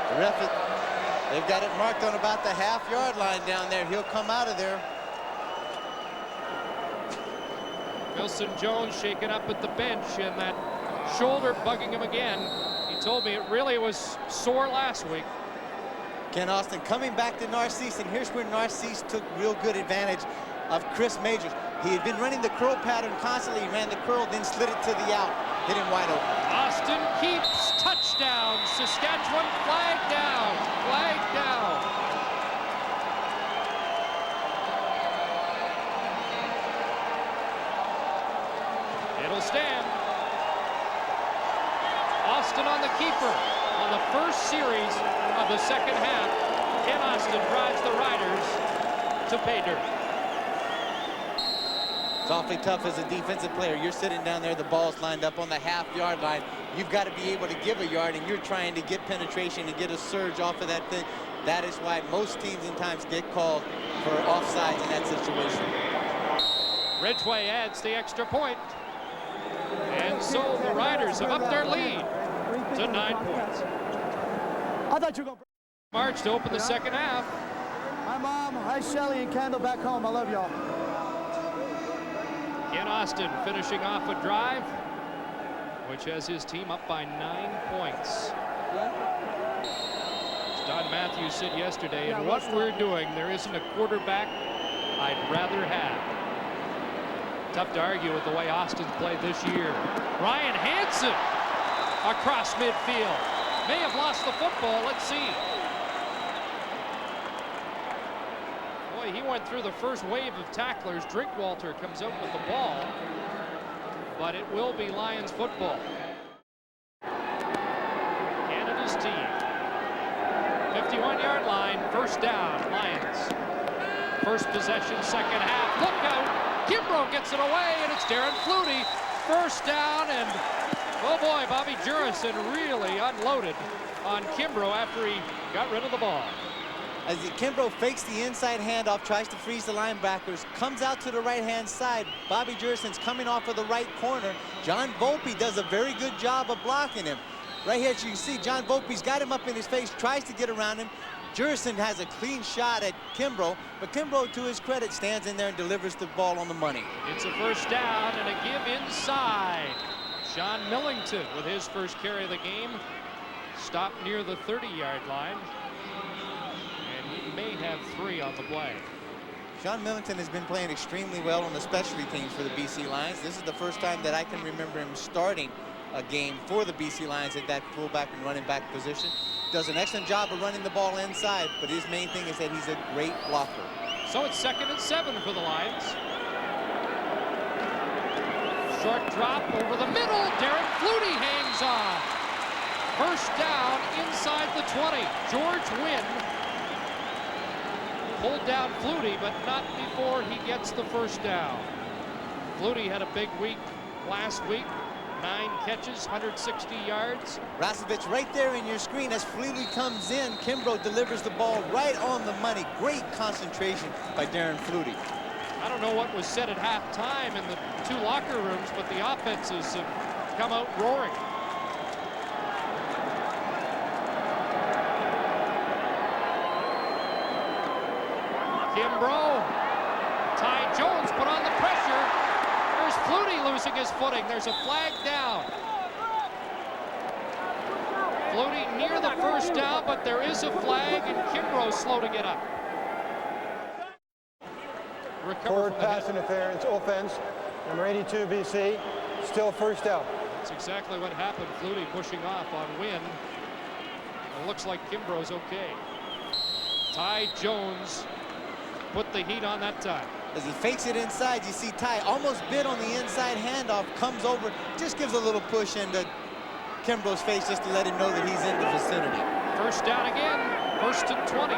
The ref, they've got it marked on about the half-yard line down there. He'll come out of there. Wilson Jones shaken up at the bench, and that shoulder bugging him again. He told me it really was sore last week. Ken Austin coming back to Narcisse, and here's where Narcisse took real good advantage of Chris Majors. He had been running the curl pattern constantly. He ran the curl, then slid it to the out. Hit him wide open. Austin keeps. Touchdown. Saskatchewan. Flag down. Flag down. It'll stand. Austin on the keeper on the first series of the 2nd half. Ken Austin drives the Riders to pay dirt. It's awfully tough as a defensive player. You're sitting down there, the ball's lined up on the half-yard line. You've got to be able to give a yard, and you're trying to get penetration and get a surge off of that thing. That is why most teams in times get called for offsides in that situation. Ridgway adds the extra point. And so the Riders have upped their lead to 9 points. I thought you were going to... March to open the 2nd half. Hi, Mom. Hi, Shelly and Kendall back home. I love y'all. Ken Austin finishing off a drive, which has his team up by 9 points. As Don Matthews said yesterday, in what we're doing, there isn't a quarterback I'd rather have. Tough to argue with the way Austin's played this year. Ryan Hansen across midfield. May have lost the football. Let's see. Boy, he went through the first wave of tacklers. Drinkwalter comes out with the ball, but it will be Lions football. Canada's team. 51-yard line, 1st down, Lions. First possession, 2nd half. Look out! Kimbrough gets it away, and it's Darren Flutie. 1st down, and oh boy, Bobby Jurison really unloaded on Kimbrough after he got rid of the ball. As Kimbrough fakes the inside handoff, tries to freeze the linebackers, comes out to the right-hand side. Bobby Jurison's coming off of the right corner. John Volpe does a very good job of blocking him. Right here, as you can see, John Volpe's got him up in his face, tries to get around him. Jurison has a clean shot at Kimbrough, but Kimbrough, to his credit, stands in there and delivers the ball on the money. It's a first down and a give inside. Sean Millington with his first carry of the game. Stopped near the 30-yard line. And he may have 3 on the play. Sean Millington has been playing extremely well on the specialty teams for the BC Lions. This is the first time that I can remember him starting a game for the BC Lions at that fullback and running back position. Does an excellent job of running the ball inside, but his main thing is that he's a great blocker. So it's 2nd and 7 for the Lions. Short drop over the middle. Darren Flutie hangs on. First down inside the 20. George Wynn pulled down Flutie, but not before he gets the first down. Flutie had a big week last week. 9 catches, 160 yards. Rasevich right there in your screen as Flutie comes in. Kimbrough delivers the ball right on the money. Great concentration by Darren Flutie. I don't know what was said at halftime in the 2 locker rooms, but the offenses have come out roaring. Kimbrough. Ty Jones put on the pressure. There's Flutie losing his footing. There's a flag down. Flutie near the first down, but there is a flag, and Kimbrough slow to get up. Recover Forward from the pass hit. interference, offense. Number 82, BC. Still first down. That's exactly what happened. Flutie pushing off on Wynn. It looks like Kimbrough's okay. Ty Jones put the heat on that time. As he fakes it inside, you see Ty almost bit on the inside handoff, comes over, just gives a little push into Kimbrough's face just to let him know that he's in the vicinity. First down again, 1st and 20.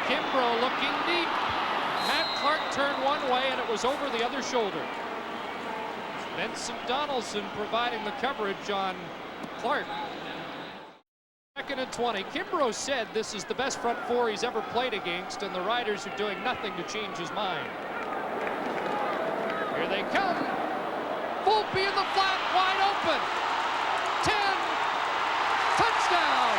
Kimbrough looking deep. Matt Clark turned one way and it was over the other shoulder. Benson Donaldson providing the coverage on Clark. 2nd and 20. Kimbrough said this is the best front 4 he's ever played against, and the Riders are doing nothing to change his mind. Here they come. Volpe in the flat, wide open. 10. Touchdown.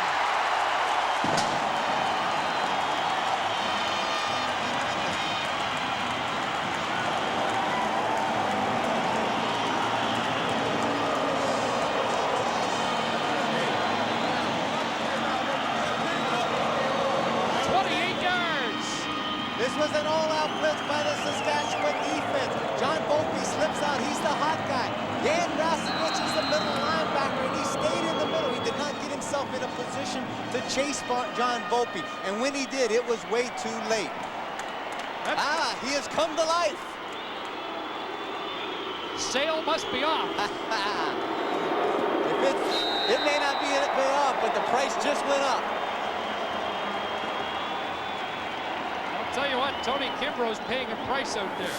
This was an all-out blitz by the Saskatchewan defense. John Volpe slips out. He's the hot guy. Dan Rasevich is the middle linebacker, and he stayed in the middle. He did not get himself in a position to chase John Volpe. And when he did, it was way too late. He has come to life. Sale must be off. It may not be off, but the price just went up. Tell you what, Tony Kimbrough's paying a price out there.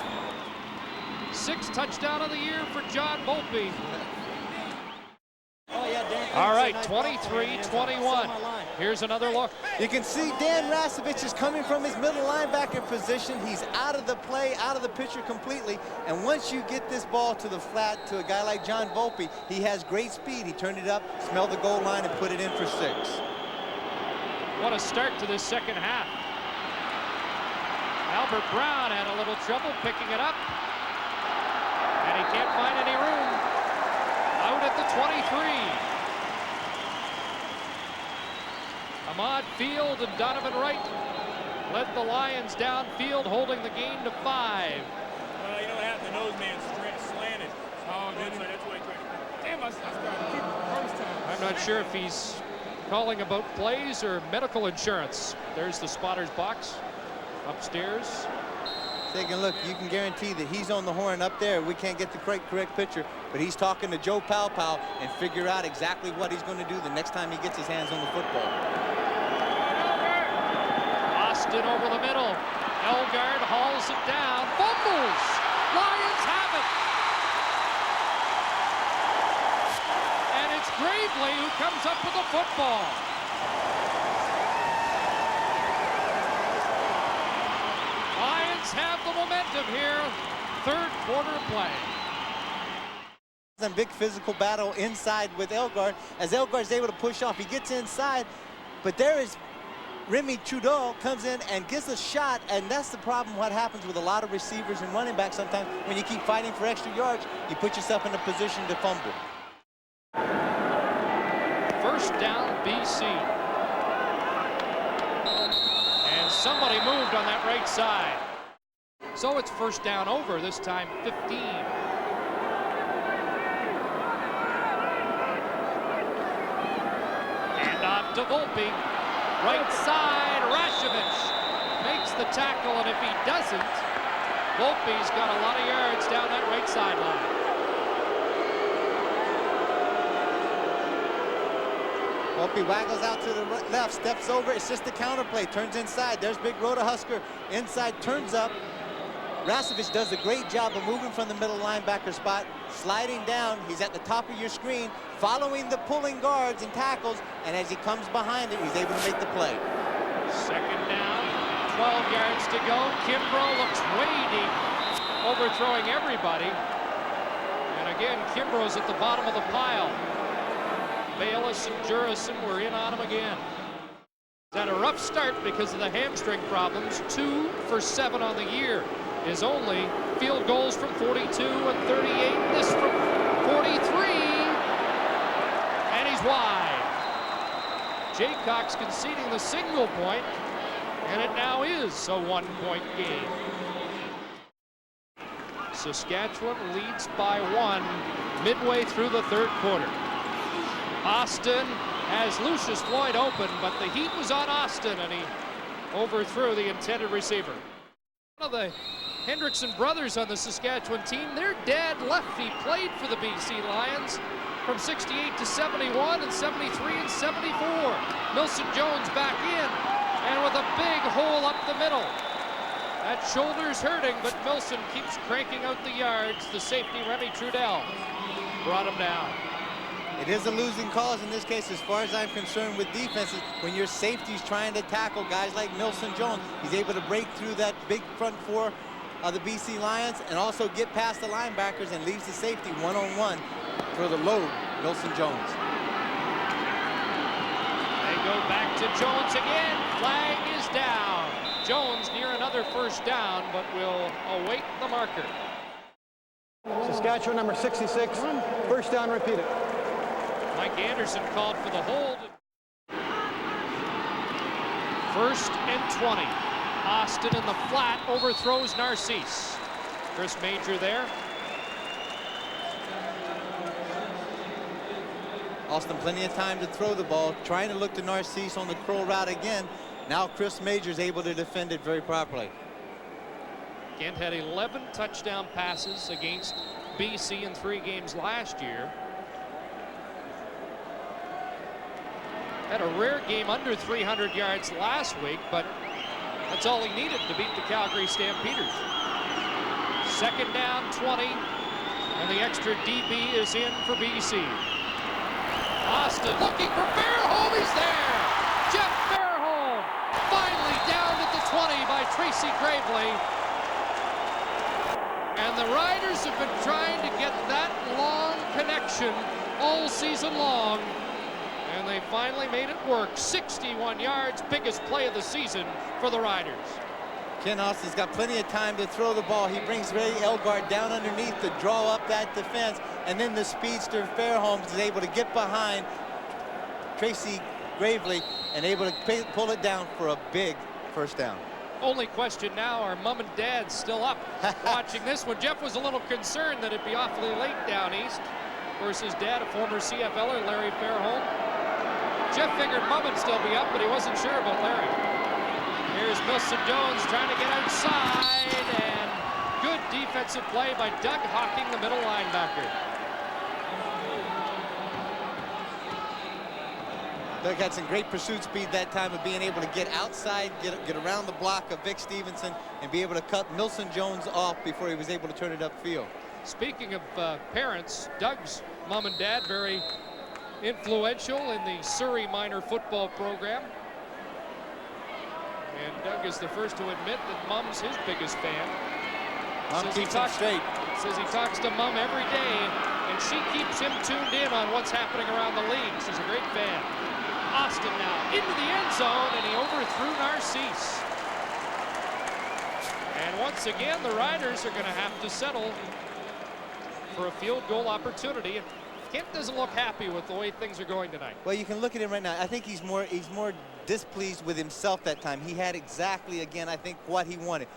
6th touchdown of the year for John Volpe. All right, 23-21. Here's another look. You can see Dan Rasevich is coming from his middle linebacker position. He's out of the play, out of the picture completely. And once you get this ball to the flat to a guy like John Volpe, he has great speed. He turned it up, smelled the goal line, and put it in for 6. What a start to this second half. Albert Brown had a little trouble picking it up, and he can't find any room. Out at the 23. Ahmad Field and Donovan Wright led the Lions downfield, holding the gain to 5. Well, you know what happened? The nose man slanted. Oh, that's why he tried to. Damn, I started to keep it the first time. I'm not sure if he's calling about plays or medical insurance. There's the spotter's box. Upstairs. Take a look. You can guarantee that he's on the horn up there. We can't get the correct picture, but he's talking to Joe Powell and figure out exactly what he's going to do the next time he gets his hands on the football. Austin over the middle. Elgard hauls it down. Fumbles. Lions have it. And it's Gravely, who comes up with the football. Lions have the momentum here. Third quarter play. A big physical battle inside with Elgard. As Elgard is able to push off, he gets inside, but there is Remy Trudeau comes in and gets a shot, and that's the problem. What happens with a lot of receivers and running backs sometimes, when you keep fighting for extra yards, you put yourself in a position to fumble. First down, BC. And somebody moved on that right side. So it's first down over, this time 15. And off to Volpe. Right side, Rashovich makes the tackle, and if he doesn't, Volpe's got a lot of yards down that right sideline. Volpe waggles out to the left, steps over, it's just a counter play, turns inside. There's big Rhoda Husker inside, turns up. Rashovich does a great job of moving from the middle linebacker spot, sliding down. He's at the top of your screen, following the pulling guards and tackles, and as he comes behind it, he's able to make the play. Second down, 12 yards to go. Kimbrough looks way deep, overthrowing everybody. And again, Kimbrough's at the bottom of the pile. Bayless and Jurison were in on him again. He's had a rough start because of the hamstring problems. 2 for 7 on the year. His only field goals from 42 and 38. This from 43. And he's wide. Jaycox conceding the single point, and it now is a one-point game. Saskatchewan leads by 1 midway through the third quarter. Austin has Lucius Floyd open, but the heat was on Austin, and he overthrew the intended receiver. One of the Hendrickson brothers on the Saskatchewan team, their dad Lefty played for the BC Lions from 68 to 71 and 73 and 74. Milson Jones back in, and with a big hole up the middle. That shoulder's hurting, but Milson keeps cranking out the yards. The safety, Remy Trudel, brought him down. It is a losing cause in this case, as far as I'm concerned, with defenses. When your safety's trying to tackle guys like Milson Jones, he's able to break through that big front four of the BC Lions and also get past the linebackers and leaves the safety one-on-one for the load, Milson Jones. They go back to Jones again. Flag is down. Jones near another first down, but will await the marker. Saskatchewan number 66, first down repeated. Mike Anderson called for the hold. First and 20. Austin in the flat overthrows Narcisse. Chris Major there. Austin plenty of time to throw the ball, trying to look to Narcisse on the curl route again. Now Chris Major's able to defend it very properly. Kent had 11 touchdown passes against BC in 3 games last year. Had a rare game under 300 yards last week, but that's all he needed to beat the Calgary Stampeders. Second down, 20, and the extra DB is in for BC. Austin looking for Fairholm, he's there! Jeff Fairholm finally down at the 20 by Tracy Gravely. And the Riders have been trying to get that long connection all season long, and they finally made it work. 61 yards, biggest play of the season for the Riders. Ken Austin's got plenty of time to throw the ball. He brings Ray Elgard down underneath to draw up that defense, and then the speedster Fairholm is able to get behind Tracy Gravely and able to pull it down for a big first down. Only question now, are mom and dad still up watching this one? Jeff was a little concerned that it'd be awfully late down east. Of course, his dad, a former CFLer, Larry Fairholm. Jeff figured mom would still be up, but he wasn't sure about Larry. Here's Milson Jones trying to get outside, and good defensive play by Doug Hawking, the middle linebacker. Doug had some great pursuit speed that time of being able to get outside, get around the block of Vic Stevenson, and be able to cut Milson Jones off before he was able to turn it upfield. Speaking of parents, Doug's mom and dad very influential in the Surrey minor football program. And Doug is the first to admit that Mom's his biggest fan. Mom keeps him straight. Says he talks to Mom every day, and she keeps him tuned in on what's happening around the league. She's a great fan. Austin now into the end zone, and he overthrew Narcisse. And once again, the Riders are going to have to settle for a field goal opportunity. And Kent doesn't look happy with the way things are going tonight. Well, you can look at him right now. I think he's more displeased with himself that time. He had exactly, again, I think what he wanted.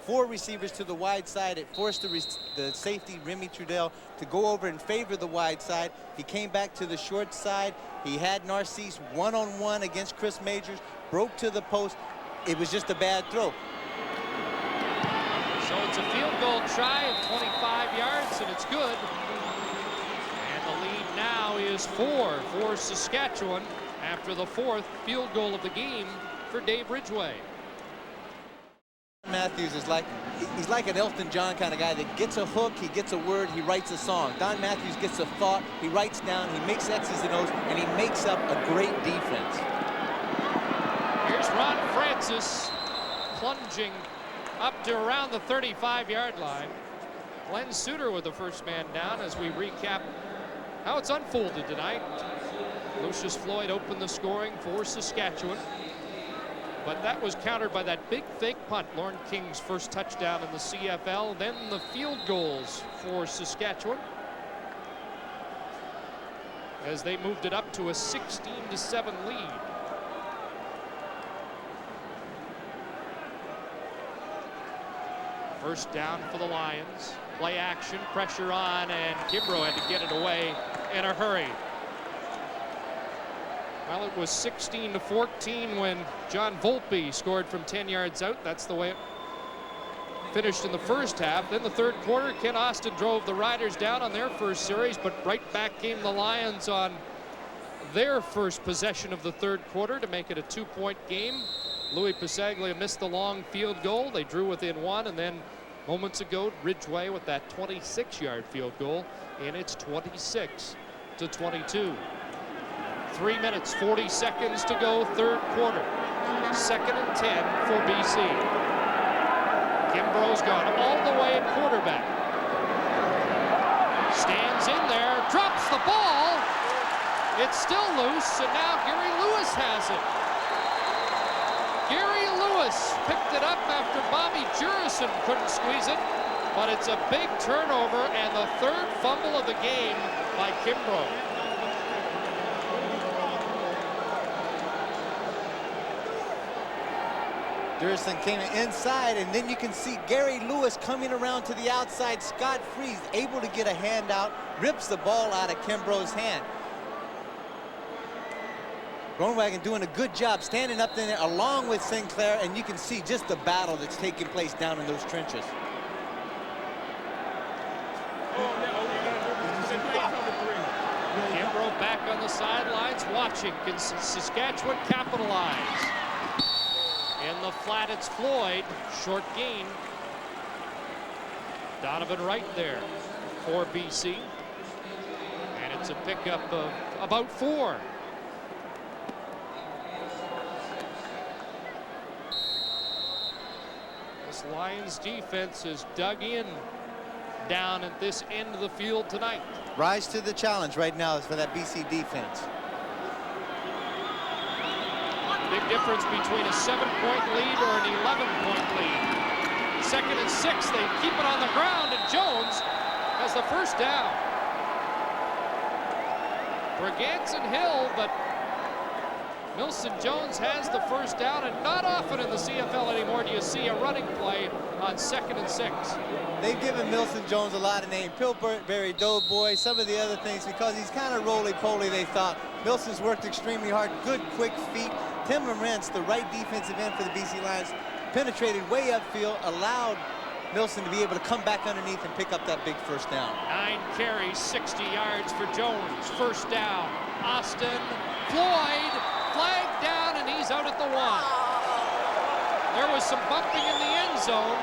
4 receivers to the wide side. It forced the safety, Remy Trudel, to go over and favor the wide side. He came back to the short side. He had Narcisse one-on-one against Chris Majors, broke to the post. It was just a bad throw. So it's a field goal try of 25 yards, and it's good. And the lead now is 4 for Saskatchewan after the 4th field goal of the game for Dave Ridgway. Matthews is he's like an Elton John kind of guy that gets a hook, he gets a word, he writes a song. Don Matthews gets a thought, he writes down, he makes X's and O's, and he makes up a great defense. Here's Ron Francis plunging up to around the 35-yard line. Glenn Suter with the first man down as we recap how it's unfolded tonight. Lucius Floyd opened the scoring for Saskatchewan, but that was countered by that big fake punt, Lorne King's first touchdown in the CFL. Then the field goals for Saskatchewan as they moved it up to a 16-7 lead. First down for the Lions. Play action, pressure on, and Kimbrough had to get it away in a hurry. Well, it was 16-14 when John Volpe scored from 10 yards out. That's the way it finished in the first half. Then the third quarter, Ken Austin drove the Riders down on their first series, but right back came the Lions on their first possession of the third quarter to make it a 2-point game. Louis Pasaglia missed the long field goal. They drew within 1, and then moments ago, Ridgway with that 26-yard field goal, and it's 26-22. 3 minutes, 40 seconds to go, third quarter. 2nd and 10 for BC. Kimbrough's gone all the way at quarterback. Stands in there, drops the ball. It's still loose, and now Gary Lewis has it. Gary Lewis picked it up after Bobby Jurison couldn't squeeze it, but it's a big turnover and the 3rd fumble of the game by Kimbrough. Jurison came inside, and then you can see Gary Lewis coming around to the outside. Scott Freeze able to get a hand out, rips the ball out of Kimbrough's hand. Groenwagen doing a good job standing up there along with Sinclair, and you can see just the battle that's taking place down in those trenches. Kimbrough back on the sidelines watching. Can Saskatchewan capitalize? In the flat, it's Floyd. Short gain. Donovan Wright there for BC. And it's a pickup of about 4. This Lions defense is dug in down at this end of the field tonight. Rise to the challenge right now is for that BC defense. Big difference between a 7-point lead or an 11-point lead. 2nd and 6, they keep it on the ground, and Jones has the first down. Braganson Hill, but Milson Jones has the first down, and not often in the CFL anymore do you see a running play on 2nd and 6. They've given Milson Jones a lot of names. Pillsbury Doughboy, some of the other things, because he's kind of roly-poly, they thought. Milson's worked extremely hard, good, quick feet. Tim Lorentz, the right defensive end for the BC Lions, penetrated way upfield, allowed Milson to be able to come back underneath and pick up that big first down. 9 carries, 60 yards for Jones. First down. Austin, Floyd, flagged down, and he's out at the 1. There was some bumping in the end zone.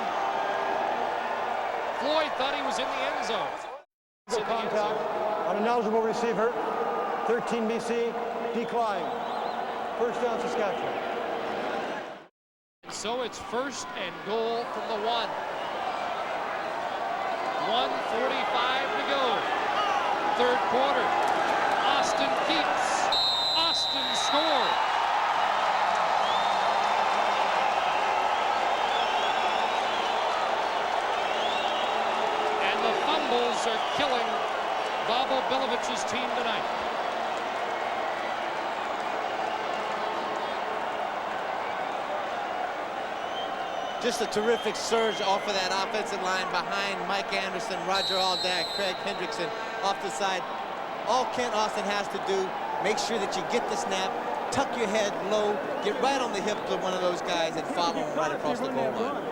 Floyd thought he was in the end zone. Contact on an eligible receiver. 13 BC, decline. First down, Saskatchewan. So it's first and goal from the 1. 1:45 to go. Third quarter. Austin keeps. Austin scored. And the fumbles are killing Bobo Bilovich's team tonight. Just a terrific surge off of that offensive line behind Mike Anderson, Roger Aldag, Craig Hendrickson off the side. All Kent Austin has to do, make sure that you get the snap, tuck your head low, get right on the hip of one of those guys and follow him right across the goal line.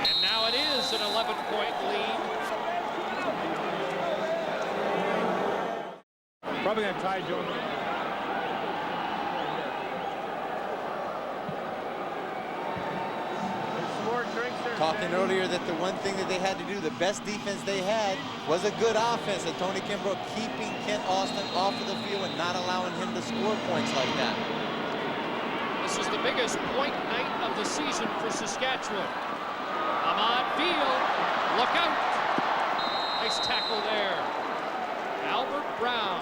And now it is an 11-point lead. Probably going to tie Jones. Talking earlier that the one thing that they had to do, the best defense they had, was a good offense. And Tony Kimbrough keeping Kent Austin off of the field and not allowing him to score points like that. This is the biggest point night of the season for Saskatchewan. Ahmad Field, look out. Nice tackle there. Albert Brown.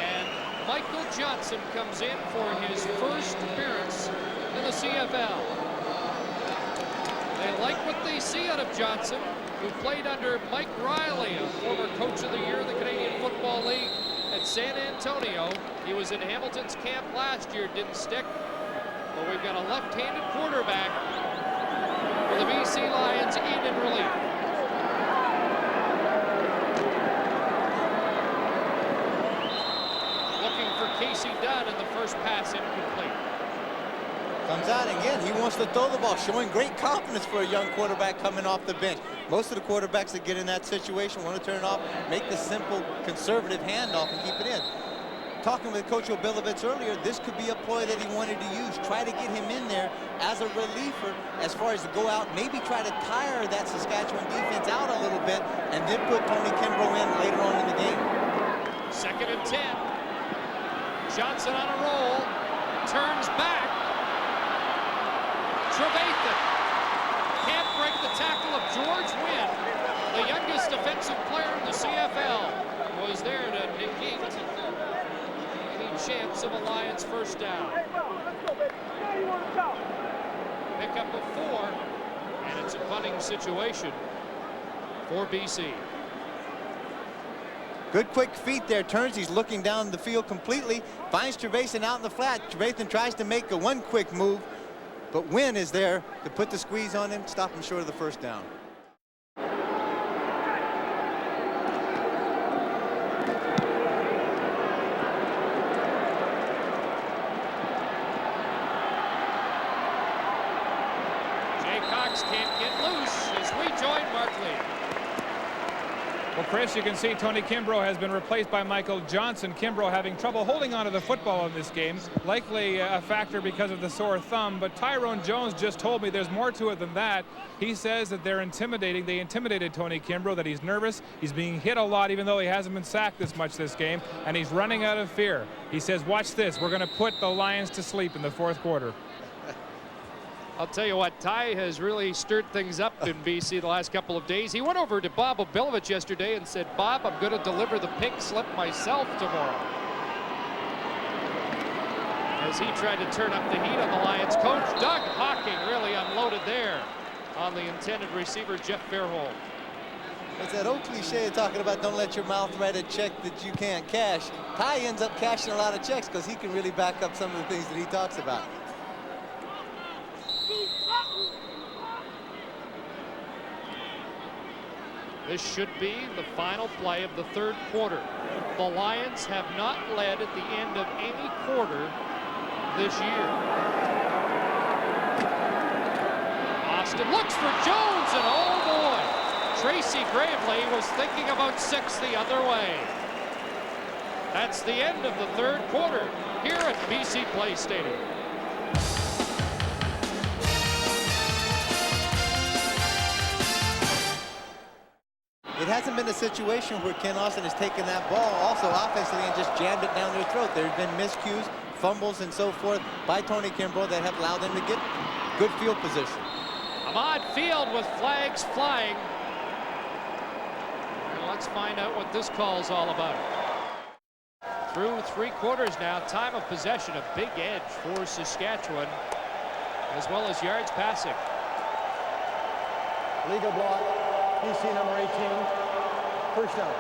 And Michael Johnson comes in for his first appearance in the CFL. They like what they see out of Johnson, who played under Mike Riley, a former coach of the year in the Canadian Football League at San Antonio. He was in Hamilton's camp last year, didn't stick. But we've got a left-handed quarterback for the BC Lions in relief. Looking for Casey Dunn, and the first pass incomplete. Comes out again, he wants to throw the ball, showing great confidence for a young quarterback coming off the bench. Most of the quarterbacks that get in that situation want to turn it off, make the simple conservative handoff and keep it in. Talking with Coach Obilovitz earlier, this could be a ploy that he wanted to use. Try to get him in there as a reliever as far as to go out, maybe try to tire that Saskatchewan defense out a little bit, and then put Tony Kimbrough in later on in the game. 2nd and 10. Johnson on a roll, turns back. Trevathan can't break the tackle of George Wynn, the youngest defensive player in the CFL, was there to negate any chance of a Lions first down. Pick up a 4, and it's a punting situation for BC. Good quick feet there, turns, he's looking down the field completely, finds Trevathan out in the flat. Trevathan tries to make one quick move, but Wynn is there to put the squeeze on him, stop him short of the first down. Jay Cox can't get loose as we join Mark Lee. Well, Chris, you can see Tony Kimbrough has been replaced by Michael Johnson. Kimbrough having trouble holding onto the football in this game, likely a factor because of the sore thumb. But Tyrone Jones just told me there's more to it than that. He says that they're intimidating. They intimidated Tony Kimbrough, that he's nervous. He's being hit a lot, even though he hasn't been sacked this much this game, and he's running out of fear. He says, watch this. We're going to put the Lions to sleep in the 4th quarter. I'll tell you what, Ty has really stirred things up in BC the last couple of days. He went over to Bob Obilovitch yesterday and said, Bob, I'm going to deliver the pink slip myself tomorrow. As he tried to turn up the heat on the Lions. Coach Doug Hawking really unloaded there on the intended receiver, Jeff Fairholm. It's that old cliche of talking about don't let your mouth write a check that you can't cash. Ty ends up cashing a lot of checks because he can really back up some of the things that he talks about. This should be the final play of the 3rd quarter. The Lions have not led at the end of any quarter this year. Austin looks for Jones, and oh boy, Tracy Gravely was thinking about 6 the other way. That's the end of the 3rd quarter here at BC Play Stadium. It hasn't been a situation where Ken Austin has taken that ball also offensively and just jammed it down their throat. There's been miscues, fumbles, and so forth by Tony Kimbrough that have allowed them to get good field position. Ahmad Field with flags flying. Well, let's find out what this call's all about. Through 3 quarters now, time of possession, a big edge for Saskatchewan, as well as yards passing. Legal block, PC number 18, first down.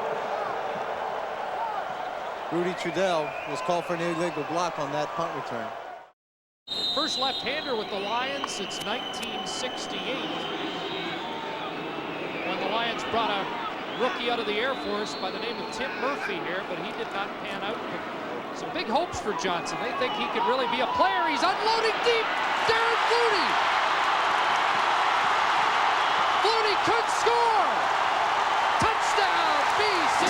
Rudy Trudell was called for an illegal block on that punt return. First left-hander with the Lions since 1968, when the Lions brought a rookie out of the Air Force by the name of Tim Murphy here, but he did not pan out. But some big hopes for Johnson. They think he could really be a player. He's unloading deep. Darren Flutie. Flutie could score. Touchdown, BC.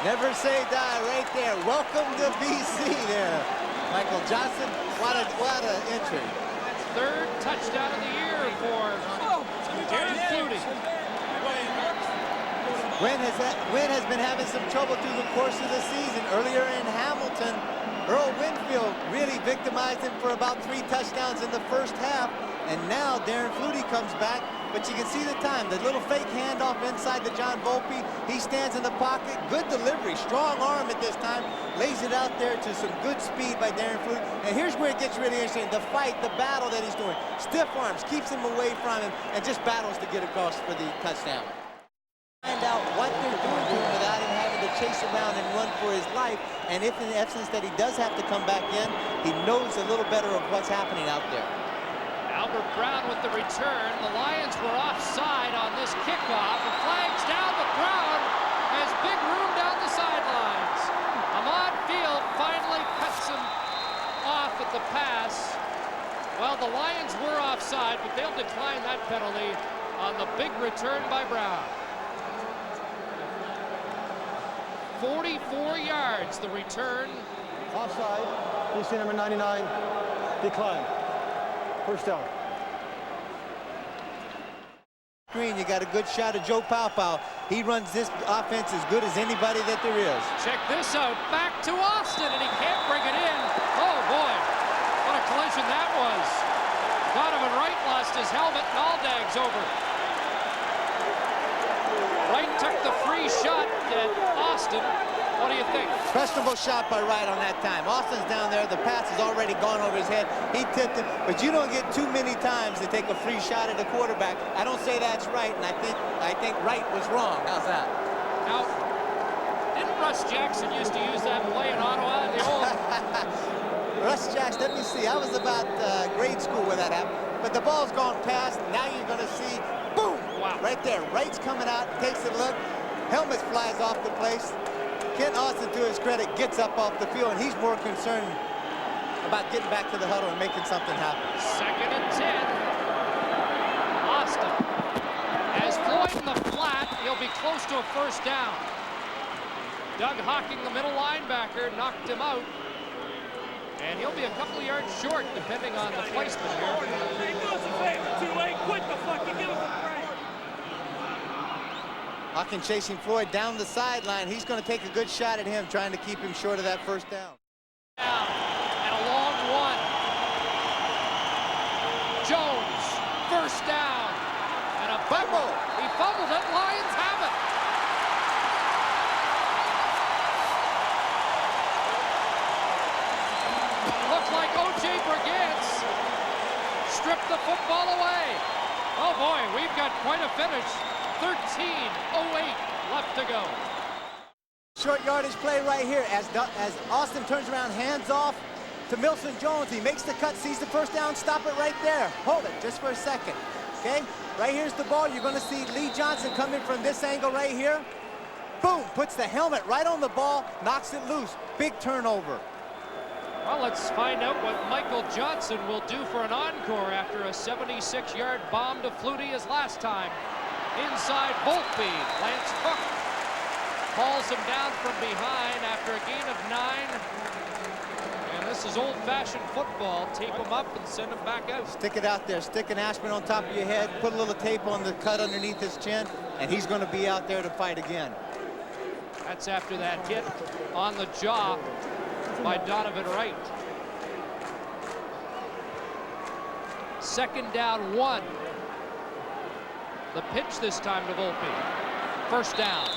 Never say die right there. Welcome to BC there. Michael Johnson, what a entry. Third touchdown of the year for Darren Flutie. Wynn has been having some trouble through the course of the season. Earlier in Hamilton, Earl Winfield really victimized him for about 3 touchdowns in the first half. And now Darren Flutie comes back, but you can see the time. The little fake handoff inside the John Volpe. He stands in the pocket. Good delivery, strong arm at this time. Lays it out there to some good speed by Darren Flutie. And here's where it gets really interesting. The fight, the battle that he's doing. Stiff arms, keeps him away from him, and just battles to get across for the touchdown. Find out what they're doing to him without him having to chase around and run for his life. And if in the essence that he does have to come back in, he knows a little better of what's happening out there. Albert Brown with the return. The Lions were offside on this kickoff. The flag's down, but Brown has big room down the sidelines. Ahmad Field finally cuts him off at the pass. Well, the Lions were offside, but they'll decline that penalty on the big return by Brown. 44 yards, the return. Offside, PC number 99, declined. First down. Green, you got a good shot of Joe Paopao. He runs this offense as good as anybody that there is. Check this out, back to Austin, and he can't bring it in. Oh boy, what a collision that was. Donovan Wright lost his helmet, and Aldag's over. Wright took the free shot at Austin. What do you think? Questionable shot by Wright on that time. Austin's down there. The pass has already gone over his head. He tipped it, but you don't get too many times to take a free shot at a quarterback. I don't say that's right, and I think Wright was wrong. How's that? Now, didn't Russ Jackson used to use that play in Ottawa? The old... Russ Jackson, let me see. I was about grade school when that happened. But the ball's gone past. Now you're going to see, boom, wow, right there. Wright's coming out, takes a look. Helmet flies off the place. Ken Austin, to his credit, gets up off the field, and he's more concerned about getting back to the huddle and making something happen. 2nd and 10. Austin has Floyd in the flat. He'll be close to a first down. Doug Hocking, the middle linebacker, knocked him out. And he'll be a couple of yards short, depending on the placement here. Hey, do us a favor, 2-8, quit the fucking, give us a break. Hocking chasing Floyd down the sideline. He's going to take a good shot at him, trying to keep him short of that first down. And a long one. Jones, first down. And a fumble. He fumbled it. Lions have it. Looks like O.J. Brigance stripped the football away. Oh boy, we've got quite a finish. 13:08 left to go. Short yardage play right here as Austin turns around, hands off to Milson Jones. He makes the cut, sees the first down, stop it right there. Hold it just for a second, okay? Right here's the ball. You're gonna see Lee Johnson coming from this angle right here. Boom, puts the helmet right on the ball, knocks it loose. Big turnover. Well, let's find out what Michael Johnson will do for an encore after a 76-yard bomb to Flutie his last time. Inside Volpe, Lance Cook hauls him down from behind after a gain of 9. And this is old-fashioned football. Tape him up and send him back out. Stick it out there. Stick an aspirin on top of your head. Put a little tape on the cut underneath his chin, and he's going to be out there to fight again. That's after that hit on the jaw by Donovan Wright. Second down 1. The pitch this time to Volpe. First down.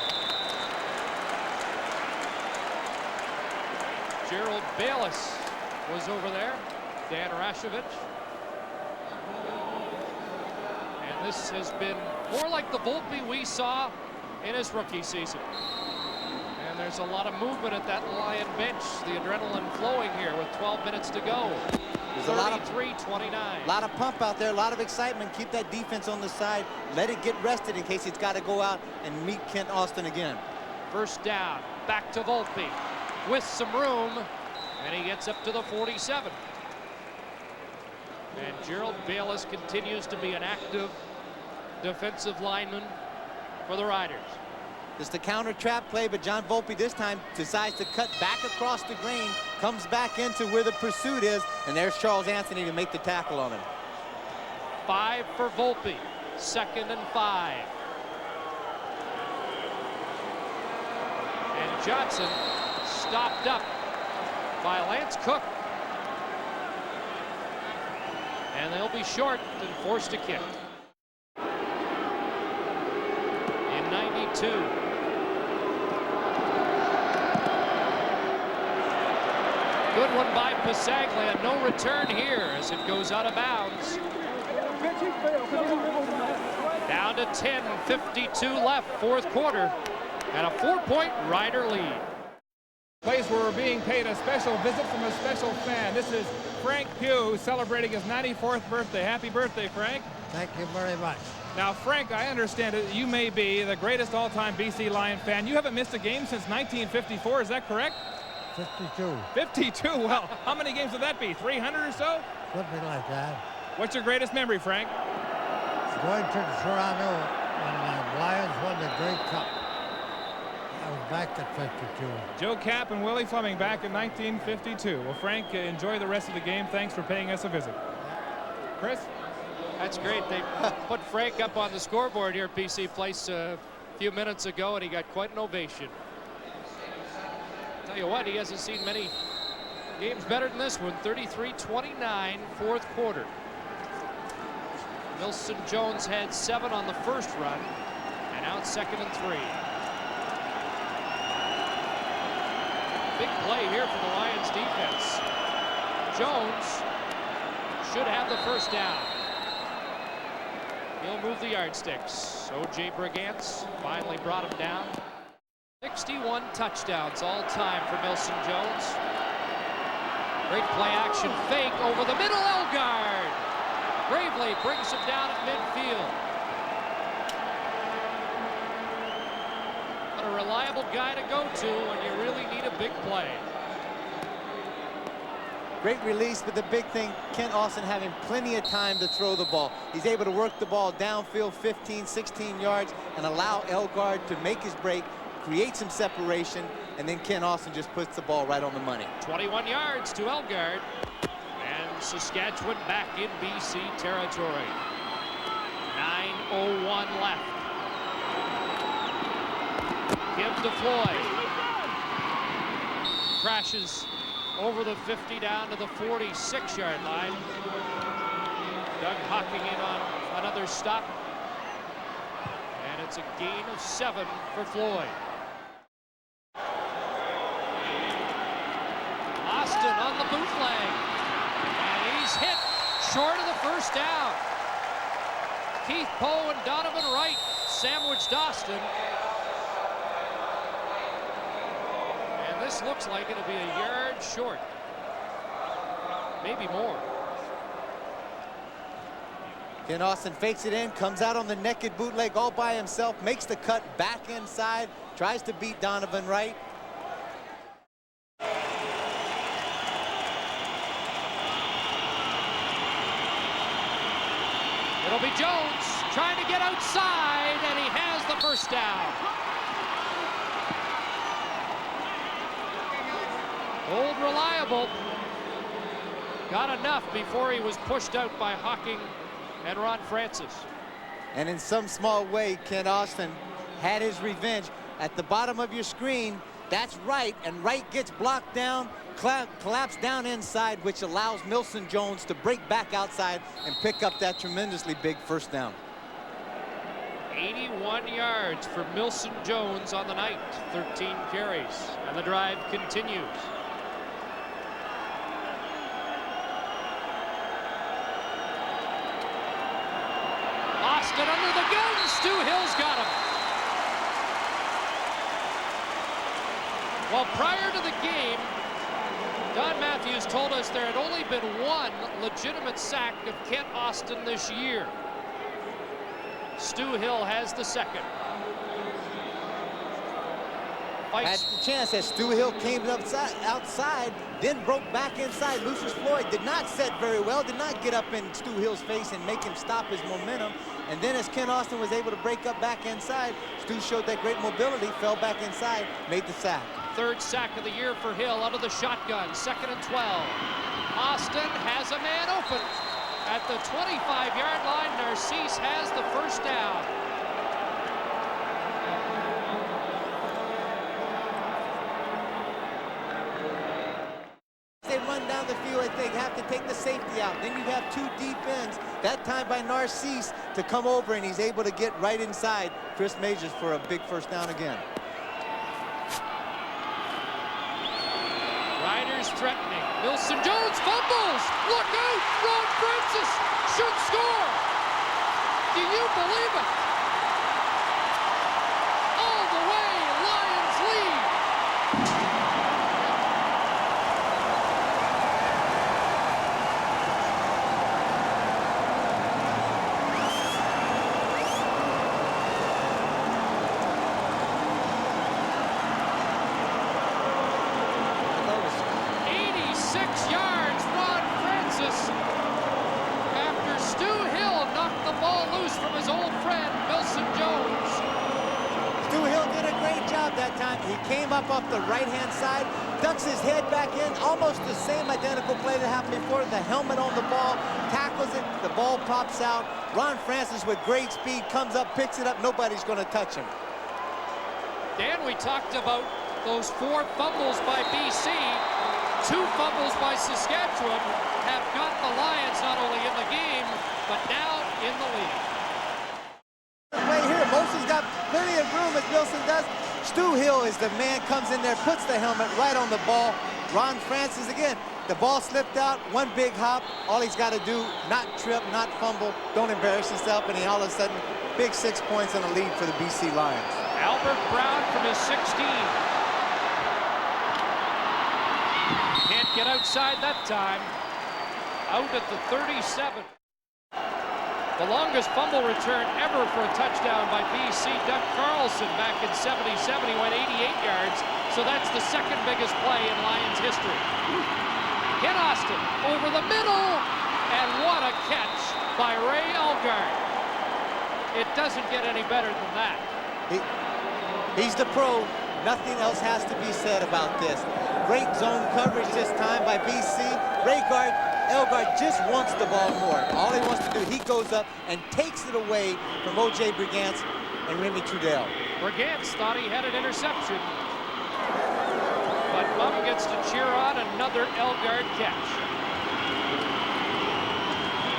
Gerald Bayless was over there. Dan Rashovich. And this has been more like the Volpe we saw in his rookie season. And there's a lot of movement at that Lion bench. The adrenaline flowing here with 12 minutes to go. There's a lot of 33-29. lot of pump out there, a lot of excitement. Keep that defense on the side. Let it get rested in case it's got to go out and meet Kent Austin again. First down, back to Volpe with some room, and he gets up to the 47. And Gerald Bayless continues to be an active defensive lineman for the Riders. It's the counter trap play, but John Volpe this time decides to cut back across the green, comes back into where the pursuit is, and there's Charles Anthony to make the tackle on him. 5 for Volpe, 2nd and 5. And Johnson stopped up by Lance Cook. And they'll be short and forced to kick. In 92. Good one by Pasaglia. No return here as it goes out of bounds. Down to 10, 52 left, fourth quarter, and a 4-point Rider lead. Place where we're being paid a special visit from a special fan. This is Frank Pugh celebrating his 94th birthday. Happy birthday, Frank. Thank you very much. Now, Frank, I understand that you may be the greatest all-time BC Lion fan. You haven't missed a game since 1954, is that correct? 52. 52? Well, how many games would that be? 300 or so? Something like that. What's your greatest memory, Frank? Going to Toronto when the Lions won the Great Cup. I was back at 52. Joe Kapp and Willie Fleming back in 1952. Well, Frank, enjoy the rest of the game. Thanks for paying us a visit. Chris? That's great. They put Frank up on the scoreboard here at BC Place a few minutes ago, and he got quite an ovation. Tell you what, he hasn't seen many games better than this one. 33-29, fourth quarter. Milson Jones had 7 on the first run, and now it's 2nd and 3. Big play here for the Lions defense. Jones should have the first down. He'll move the yardsticks. O.J. Brigance finally brought him down. 61 touchdowns all time for Milson Jones. Great play action fake over the middle. Elgard bravely brings him down at midfield. What a reliable guy to go to when you really need a big play. Great release, but the big thing, Kent Austin having plenty of time to throw the ball. He's able to work the ball downfield 15, 16 yards and allow Elgard to make his break, create some separation, and then Kent Austin just puts the ball right on the money. 21 yards to Elgard, and Saskatchewan back in BC territory. 9:01 left. Give to Floyd. Crashes over the 50 down to the 46-yard line. Doug Hocking in on another stop. And it's a gain of 7 for Floyd. Austin on the bootleg. And he's hit short of the first down. Keith Poe and Donovan Wright sandwiched Austin. And this looks like it'll be a yard short. maybe more. Ken Austin fakes it in, comes out on the naked bootleg all by himself, makes the cut back inside, tries to beat Donovan Wright. It'll be Jones trying to get outside, and he has the first down. Old Reliable got enough before he was pushed out by Hocking and Ron Francis. And in some small way, Ken Austin had his revenge. At the bottom of your screen, that's Wright, and Wright gets blocked down, collapsed down inside, which allows Milson Jones to break back outside and pick up that tremendously big first down. 81 yards for Milson Jones on the night, 13 carries, and the drive continues. Austin under the gun, Stu Hill's got him. Well, prior to the game, Don Matthews told us there had only been one legitimate sack of Kent Austin this year. Stu Hill has the second. Had the chance as Stu Hill came outside, then broke back inside. Lucius Floyd did not set very well, did not get up in Stu Hill's face and make him stop his momentum. And then as Ken Austin was able to break up back inside, Stu showed that great mobility, fell back inside, made the sack. Third sack of the year for Hill out of the shotgun, 2nd and 12. Austin has a man open at the 25-yard line. Narcisse has the first down. They run down the field, I think, have to take the safety out. Then you have two deep ends, that time by Narcisse to come over, and he's able to get right inside Chris Majors for a big first down again. Riders threatening. Milson Jones fumbles. Look out! Ron Francis should score. Do you believe it? All the way, Lions lead. Yards, Ron Francis, after Stu Hill knocked the ball loose from his old friend, Milson Jones. Stu Hill did a great job that time. He came up off the right-hand side, ducks his head back in, almost the same identical play that happened before. The helmet on the ball, tackles it, the ball pops out. Ron Francis with great speed comes up, picks it up, nobody's going to touch him. Dan, we talked about those 4 fumbles by BC. 2 fumbles by Saskatchewan have got the Lions not only in the game, but now in the lead. Play here, Molson's got plenty of room as Milson does. Stu Hill is the man, comes in there, puts the helmet right on the ball. Ron Francis again, the ball slipped out, one big hop. All he's got to do, not trip, not fumble, don't embarrass himself, and he all of a sudden, big 6 points and a lead for the BC Lions. Albert Brown from his 16. Can't get outside that time. Out at the 37. The longest fumble return ever for a touchdown by BC. Doug Carlson back in '77, he went 88 yards. So that's the second biggest play in Lions history. Ken Austin over the middle, and what a catch by Ray Elgart. It doesn't get any better than that. He's the pro. Nothing else has to be said about this. Great zone coverage this time by BC. Elgart just wants the ball more. All he wants to do, he goes up and takes it away from O.J. Brigance and Remy Trudell. Brigance thought he had an interception, but Bum gets to cheer on another Elgart catch.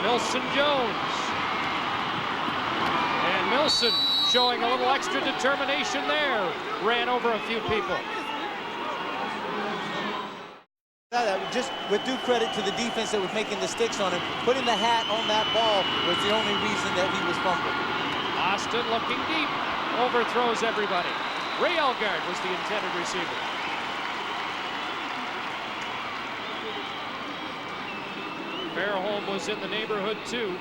Milson Jones. And Milson showing a little extra determination there. Ran over a few people. Just with due credit to the defense that was making the sticks on him, putting the hat on that ball was the only reason that he was fumbled. Austin looking deep, overthrows everybody. Ray Elgart was the intended receiver. Fairholm was in the neighborhood too.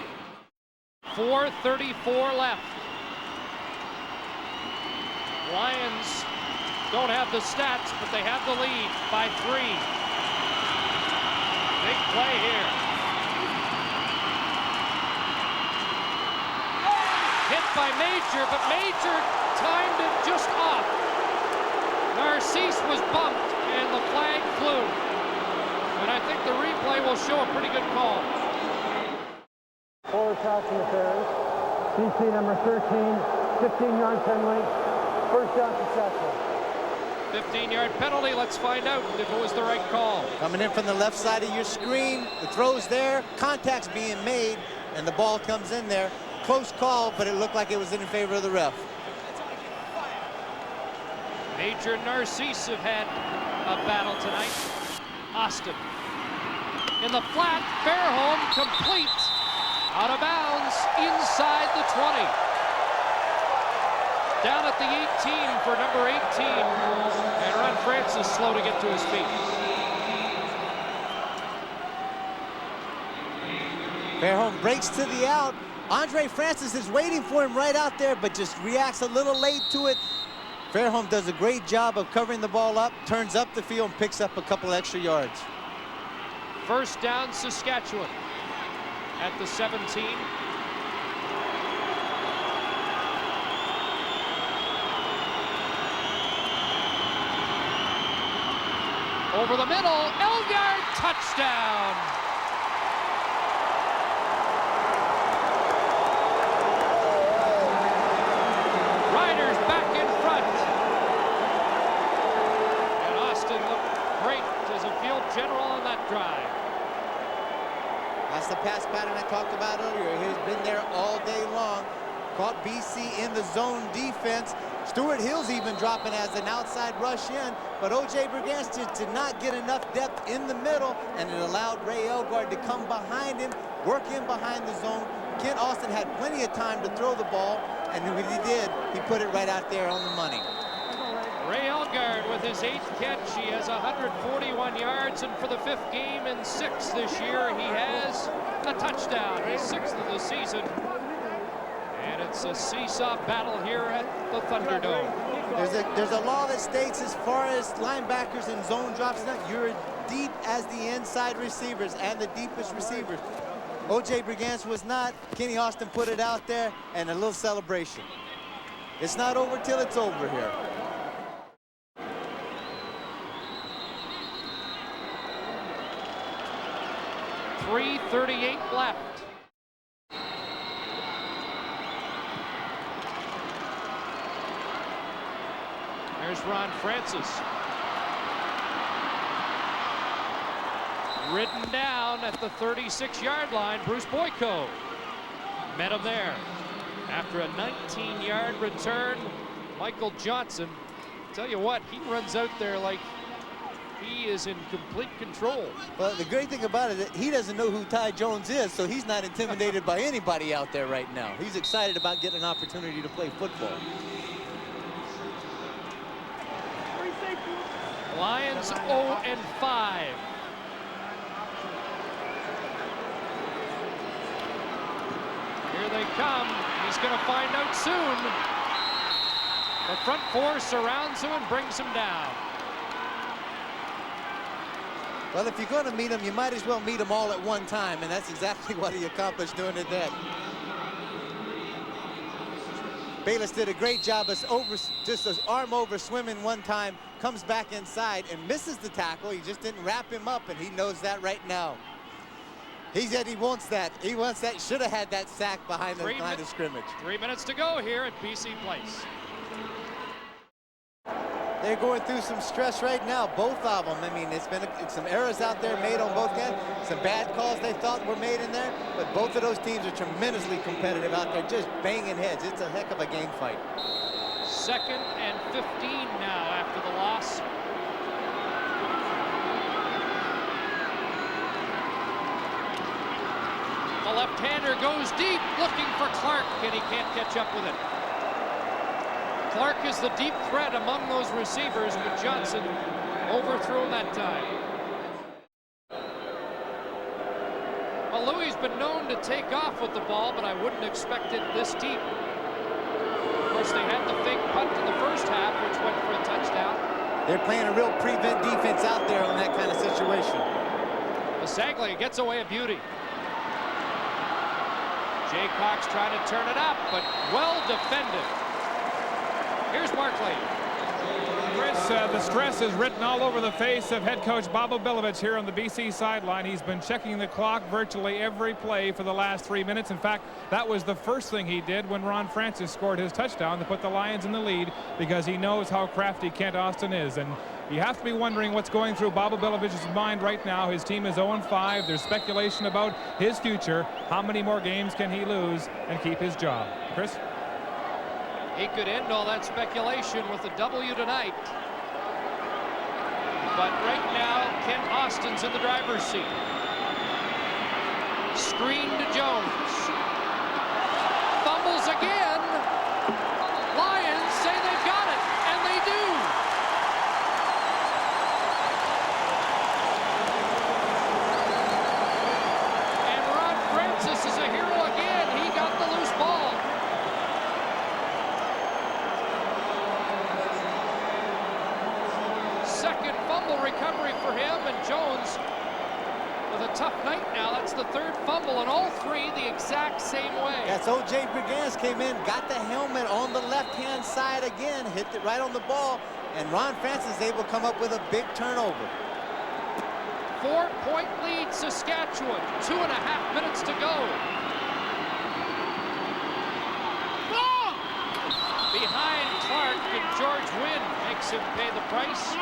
4:34 left. Lions don't have the stats, but they have the lead by 3. Big play here. Hit by Major, but Major timed it just off. Narcisse was bumped, and the flag flew. And I think the replay will show a pretty good call. 4 pass interference. BC number 13, 15-yard penalty. First down, Saskatchewan. 15-yard penalty. Let's find out if it was the right call. Coming in from the left side of your screen, the throw's there, contact's being made, and the ball comes in there. Close call, but it looked like it was in favor of the ref. Major and Narcisse have had a battle tonight. Austin in the flat, Fairholm complete, out of bounds, inside the 20. Down at the 18 for number 18, and Ron Francis slow to get to his feet. Fairholm breaks to the out. Andre Francis is waiting for him right out there, but just reacts a little late to it. Fairholm does a great job of covering the ball up, turns up the field, and picks up a couple extra yards. First down, Saskatchewan at the 17. Over the middle, Elgard, touchdown. Riders back in front. And Austin looked great as a field general on that drive. That's the pass pattern I talked about earlier. He's been there all day long. Caught BC in the zone defense. Stuart Hill's even dropping as an outside rush in, but O.J. Brigance just did not get enough depth in the middle, and it allowed Ray Elgard to come behind him, work in behind the zone. Kent Austin had plenty of time to throw the ball, and when he did, he put it right out there on the money. Ray Elgard with his 8th catch. He has 141 yards, and for the 5th game in 6 this year, he has a touchdown, his 6th of the season. And it's a seesaw battle here at the Thunderdome. There's a law that states as far as linebackers and zone drops, you're deep as the inside receivers and the deepest receivers. O.J. Brigance was not. Kenny Austin put it out there, and a little celebration. It's not over till it's over here. .338 left. There's Ron Francis. Ridden down at the 36-yard line, Bruce Boyko met him there. After a 19-yard return, Michael Johnson, tell you what, he runs out there like he is in complete control. Well, the great thing about it is he doesn't know who Ty Jones is, so he's not intimidated by anybody out there right now. He's excited about getting an opportunity to play football. Lions 0-5. Here they come. He's going to find out soon. The front four surrounds him and brings him down. Well, if you're going to meet him, you might as well meet them all at one time, and that's exactly what he accomplished doing it then. Bayless did a great job of just his arm over swimming one time, comes back inside and misses the tackle. He just didn't wrap him up, and he knows that right now. He said he wants that. He wants that. Should have had that sack behind the line of scrimmage. 3 minutes to go here at BC Place. They're going through some stress right now, both of them. I mean, it's been some errors out there made on both ends. Some bad calls they thought were made in there, but both of those teams are tremendously competitive out there, just banging heads. It's a heck of a game fight. 2nd and 15 now after the loss. The left-hander goes deep, looking for Clark, and he can't catch up with it. Clark is the deep threat among those receivers, but Johnson overthrew him that time. Roughriders been known to take off with the ball, but I wouldn't expect it this deep. Of course, they had the fake punt in the first half, which went for a touchdown. They're playing a real prevent defense out there in that kind of situation. Bassaglia gets away a beauty. Jay Cox trying to turn it up, but well defended. Here's Markley. Chris, the stress is written all over the face of head coach Bobo Bilovich here on the BC sideline. He's been checking the clock virtually every play for the last 3 minutes. In fact, that was the first thing he did when Ron Francis scored his touchdown to put the Lions in the lead, because he knows how crafty Kent Austin is. And you have to be wondering what's going through Bobo Bilovich's mind right now. His team is 0-5. There's speculation about his future. How many more games can he lose and keep his job? Chris? He could end all that speculation with a W tonight. But right now, Kent Austin's in the driver's seat. Screen to Jones. Fumbles again. Lions say they've got it, and they do. And Ron Francis is a hero again. He got the loose ball. Second fumble recovery for him, and Jones with a tough night now. That's the third fumble, and all three the exact same way. That's O.J. Brigance came in, got the helmet on the left-hand side again, hit it right on the ball, and Ron Francis is able to come up with a big turnover. 4-point lead Saskatchewan, 2.5 minutes to go. Behind Clark, and George Wynn makes him pay the price.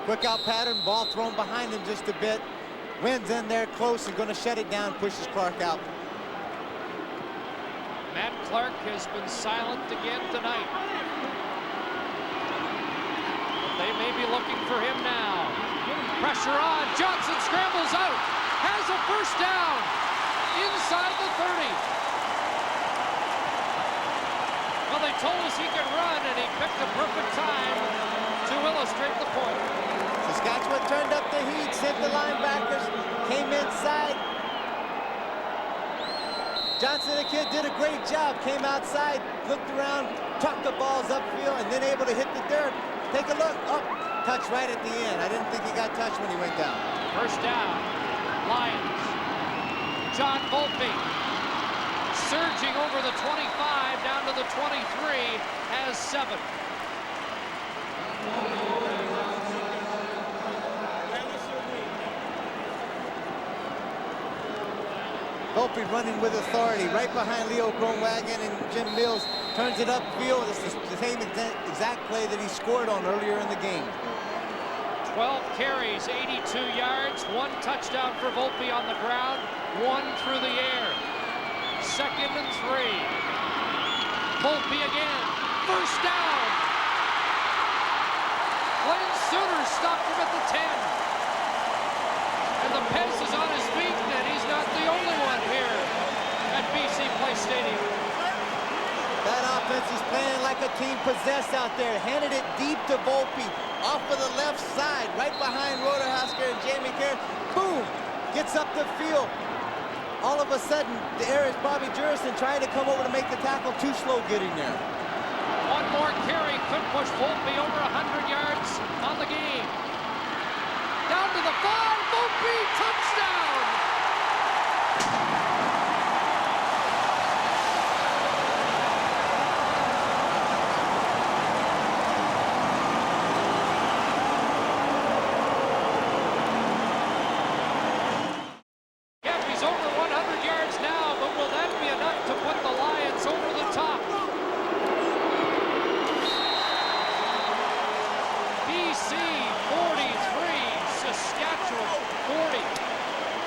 Quick out pattern, ball thrown behind him just a bit. Wynn's in there close and going to shut it down, pushes Clark out. Matt Clark has been silent again tonight. They may be looking for him now. Pressure on. Johnson scrambles out. Has a first down inside the 30. Well, they told us he could run, and he picked the perfect time to illustrate the point. Saskatchewan turned up the heat, sent the linebackers, came inside. Johnson, the kid, did a great job. Came outside, looked around, tucked the balls upfield, and then able to hit the dirt. Take a look. Oh, touch right at the end. I didn't think he got touched when he went down. First down, Lions. John Volpe surging over the 25 down to the 23, has 7. Volpe running with authority right behind Leo Kronwagen, and Jim Mills turns it upfield. This is the same exact play that he scored on earlier in the game. 12 carries, 82 yards, 1 touchdown for Volpe on the ground, 1 through the air. 2nd and 3. Volpe again, first down. Glenn Suter stopped him at the 10. And the Pez is on his feet, and he's not the only one here at BC Place Stadium. That offense is playing like a team possessed out there. Handed it deep to Volpe, off of the left side, right behind Roderhasker and Jamie Kerr. Boom! Gets up the field. All of a sudden, the air is Bobby Jurison trying to come over to make the tackle, too slow getting there. 1 more carry could push Volpe over 100 yards on the game. Down to the 5, Volpe, touchdown!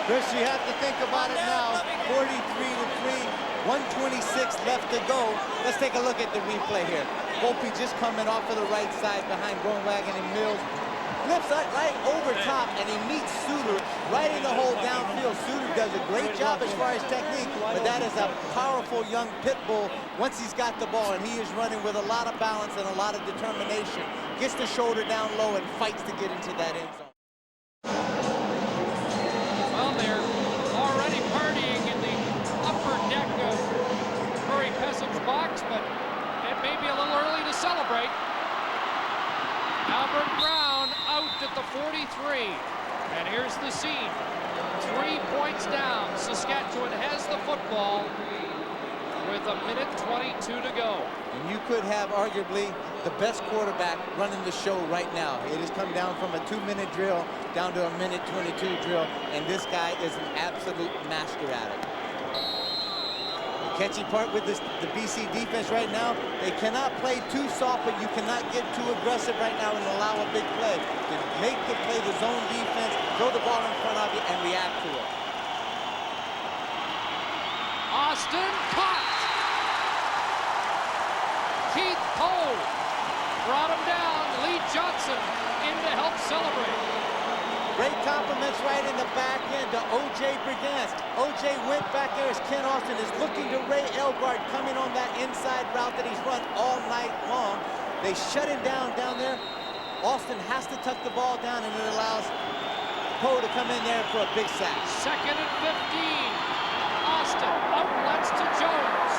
Chris, you have to think about it now. 43-3, 126 left to go. Let's take a look at the replay here. Volpe just coming off of the right side behind Kronwagen and Mills. flips right over top, and he meets Suter right in the hole downfield. Suter does a great job as far as technique, but that is a powerful young pit bull once he's got the ball, and he is running with a lot of balance and a lot of determination. Gets the shoulder down low and fights to get into that end zone. Well, they're already partying in the upper deck of Murray Pessim's box, but it may be a little early to celebrate. Albert Brown out at the 43. And here's the scene. 3 points down. Saskatchewan has the football with 1:22 to go. And you could have arguably the best quarterback running the show right now. It has come down from a 2-minute drill down to a 1:22 drill, and this guy is an absolute master at it. The catchy part with the BC defense right now, they cannot play too soft, but you cannot get too aggressive right now and allow a big play. To make the play the zone defense, throw the ball in front of you, and react to it. Austin caught. Keith Poe brought him down. Lee Johnson in to help celebrate. Great compliments right in the back end to O.J. Brigance. O.J. went back there as Ken Austin is looking to Ray Elgard coming on that inside route that he's run all night long. They shut him down there. Austin has to tuck the ball down, and it allows Poe to come in there for a big sack. 2nd and 15. Austin outlets to Jones.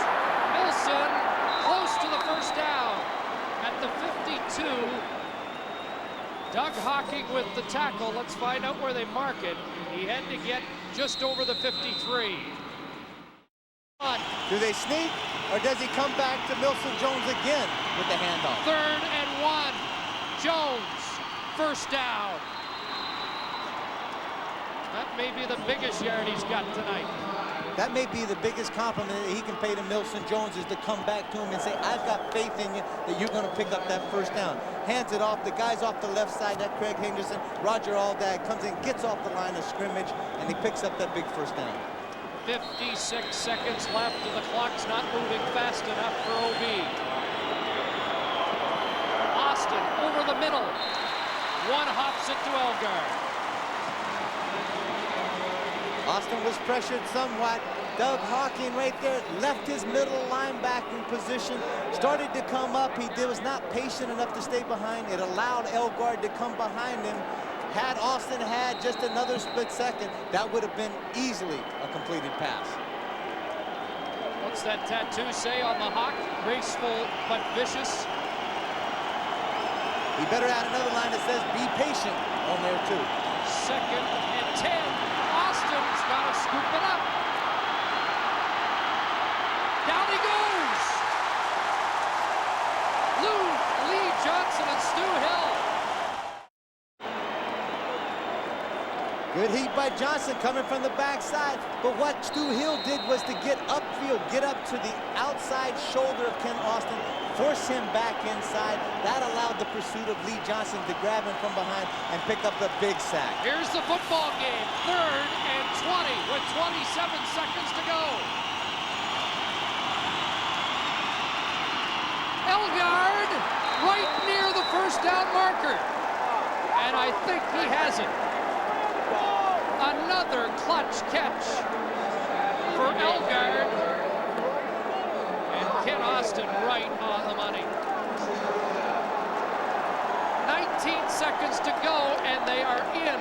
Wilson close to the first down at the 52. Doug Hocking with the tackle. Let's find out where they mark it. He had to get just over the 53. Do they sneak, or does he come back to Milson Jones again with the handoff? 3rd and 1. Jones, first down. That may be the biggest yard he's got tonight. That may be the biggest compliment that he can pay to Milson Jones, is to come back to him and say, I've got faith in you that you're going to pick up that first down. Hands it off. The guy's off the left side, that Craig Henderson. Roger Aldag comes in, gets off the line of scrimmage, and he picks up that big first down. 56 seconds left, and the clock's not moving fast enough for OB. Austin over the middle. One hops it to Elgard. Austin was pressured somewhat. Doug Hocking right there left his middle linebacking position, started to come up. He was not patient enough to stay behind. It allowed Elgard to come behind him. Had Austin had just another split second, that would have been easily a completed pass. What's that tattoo say on the hawk? Graceful but vicious. He better add another line that says, be patient on there too. 2nd and 10. Austin's got to scoop it up. Down he goes. Lee Johnson and Stu Hill. Good heat by Johnson coming from the backside. But what Stu Hill did was to get upfield, get up to the outside shoulder of Ken Austin, force him back inside. That allowed the pursuit of Lee Johnson to grab him from behind and pick up the big sack. Here's the football game. 3rd and 20 with 27 seconds to go. Elgard right near the first down marker. And I think he has it. Another clutch catch for Elgard. And Ken Austin right on the money. 19 seconds to go, and they are in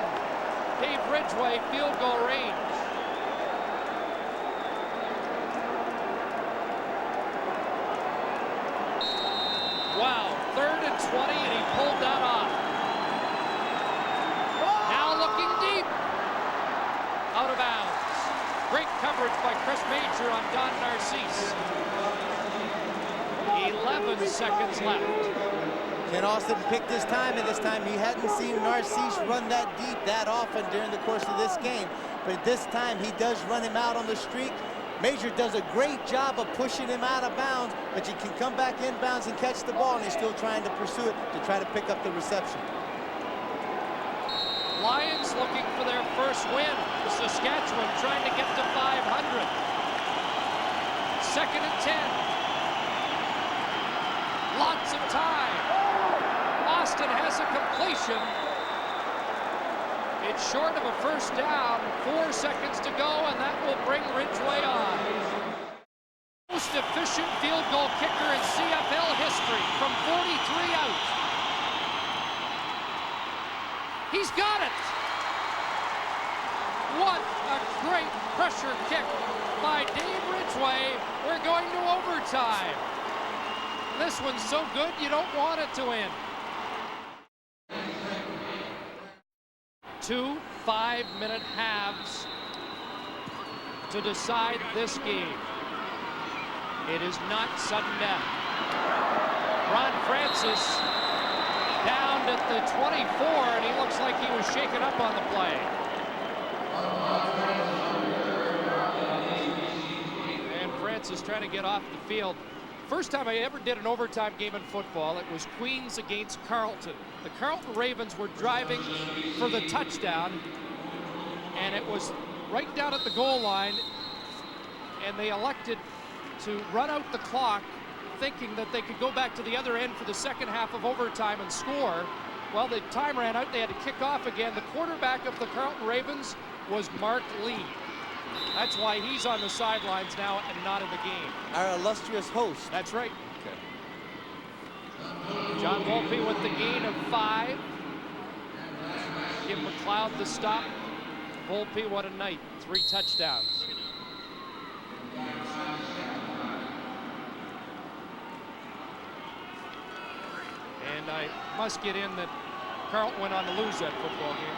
Dave Ridgway field goal range. Wow, 3rd and 20, and he pulled that off. Now looking deep. Out of bounds. Great coverage by Chris Major on Don Narcisse. 11 seconds left. Ken Austin picked his time, and this time he hadn't seen Narcisse run that deep that often during the course of this game. But this time he does run him out on the streak. Major does a great job of pushing him out of bounds, but you can come back inbounds and catch the ball, and he's still trying to pursue it to try to pick up the reception. Lions looking for their first win. Saskatchewan trying to get to 500. 2nd and 10. Lots of time. Austin has a completion It's short of a first down, 4 seconds to go, and that will bring Ridgeway on. Most efficient field goal kicker in CFL history from 43 out. He's got it! What a great pressure kick by Dave Ridgeway. We're going to overtime. This one's so good you don't want it to end. 2 5-minute halves to decide this game. It is not sudden death. Ron Francis down at the 24, and he looks like he was shaken up on the play. And Francis trying to get off the field. First time I ever did an overtime game in football, it was Queens against Carleton. The Carleton Ravens were driving for the touchdown, and it was right down at the goal line, and they elected to run out the clock thinking that they could go back to the other end for the second half of overtime and score. Well, the time ran out, they had to kick off again. The quarterback of the Carleton Ravens was Mark Lee. That's why he's on the sidelines now and not in the game. Our illustrious host. That's right. Okay. John Volpe with the gain of 5. Give McLeod the stop. Volpe, what a night. 3 touchdowns. And I must get in that Carleton went on to lose that football game.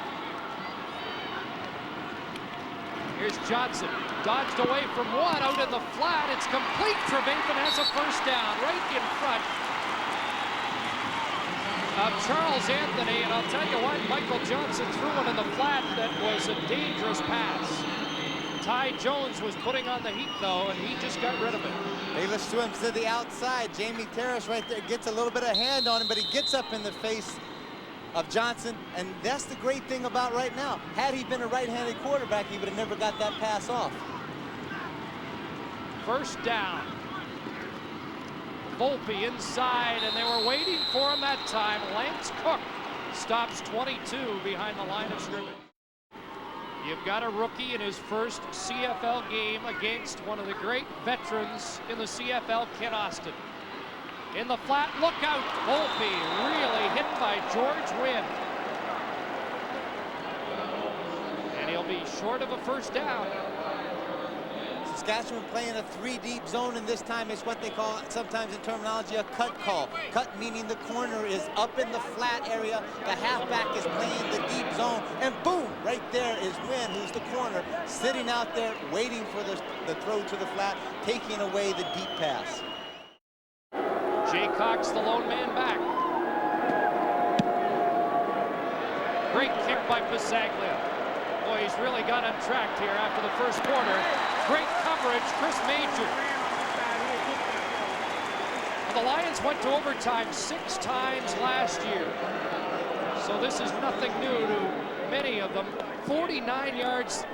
Here's Johnson, dodged away from one, out in the flat. It's complete. Trevathan has a first down right in front of Charles Anthony. And I'll tell you what, Michael Johnson threw one in the flat that was a dangerous pass. Ty Jones was putting on the heat, though, and he just got rid of it. Bayless swims to the outside. Jamie Terrace right there gets a little bit of hand on him, but he gets up in the face of Johnson, and that's the great thing about right now. Had he been a right-handed quarterback, he would have never got that pass off. First down. Volpe inside, and they were waiting for him that time. Lance Cook stops 22 behind the line of scrimmage. You've got a rookie in his first CFL game against one of the great veterans in the CFL, Ken Austin. In the flat, look out, Volpe really hit by George Wynn. And he'll be short of a first down. Saskatchewan playing a 3-deep zone, and this time it's what they call, sometimes in terminology, a cut call. Cut meaning the corner is up in the flat area, the halfback is playing the deep zone, and boom, right there is Wynn, who's the corner, sitting out there waiting for the throw to the flat, taking away the deep pass. Jay Cox, the lone man back. Great kick by Pasaglia. Boy, he's really got untracked here after the first quarter. Great coverage, Chris Major. The Lions went to overtime 6 times last year. So this is nothing new to many of them. 49 yards.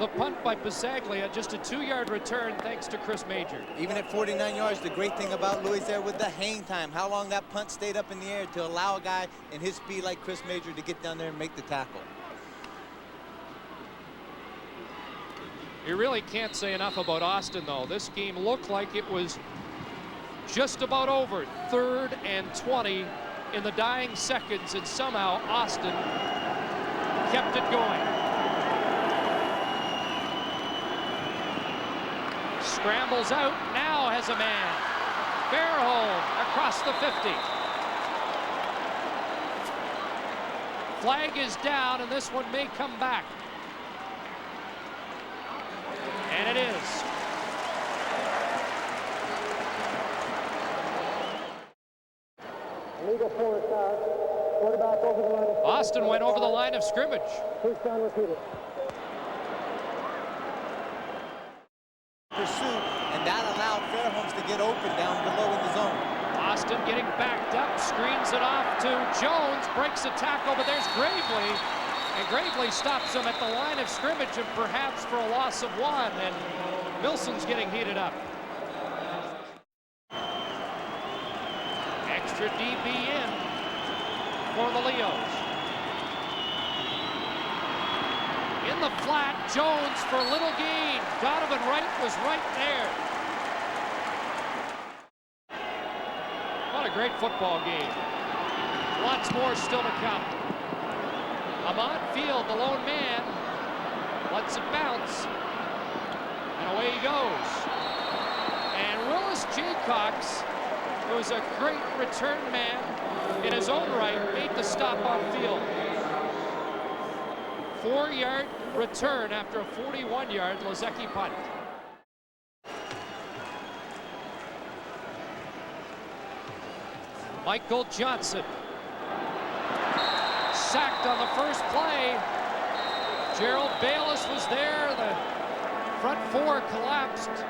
The punt by Pasaglia, just a 2-yard return thanks to Chris Major. Even at 49 yards, the great thing about Louis there with the hang time, how long that punt stayed up in the air to allow a guy in his speed like Chris Major to get down there and make the tackle. You really can't say enough about Austin, though. This game looked like it was just about over. 3rd and 20 in the dying seconds, and somehow Austin kept it going. Scrambles out, now has a man. Fairholm across the 50. Flag is down, and this one may come back. And it is. Illegal forward pass. Quarterback over the line. Austin went over the line of scrimmage. First down repeated. Pursuit, and that allowed Fairholmes to get open down below in the zone. Austin getting backed up, screens it off to Jones, breaks a tackle, but there's Gravely. And Gravely stops him at the line of scrimmage, and perhaps for a loss of 1, and Wilson's getting heated up. Extra DB in for the Leos. the flat, Jones for little gain. Donovan Wright was right there. What a great football game. Lots more still to come. Ahmad Field, the lone man, lets it bounce. And away he goes. And Willis Jaycox, who is a great return man in his own right, made the stop on field. 4-yard return after a 41-yard Lozecki punt. Michael Johnson sacked on the first play. Gerald Bayless was there. The front four collapsed.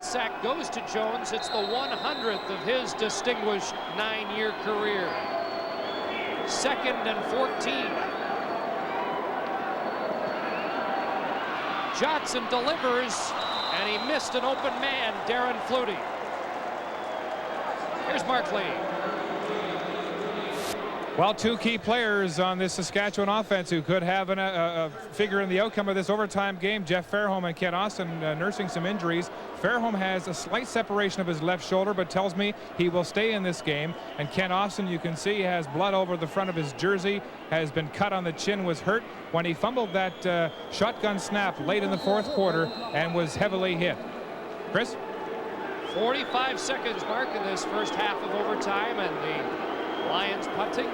Sack goes to Jones. It's the 100th of his distinguished 9-year career. 2nd and 14. Johnson delivers, and he missed an open man, Darren Flutie. Here's Mark Lee. Well, two key players on this Saskatchewan offense who could have a figure in the outcome of this overtime game. Jeff Fairholm and Ken Austin nursing some injuries. Fairholm has a slight separation of his left shoulder, but tells me he will stay in this game. And Ken Austin, you can see, has blood over the front of his jersey, has been cut on the chin, was hurt when he fumbled that shotgun snap late in the 4th quarter and was heavily hit. Chris? 45 seconds mark in this first half of overtime, and the Lions punting.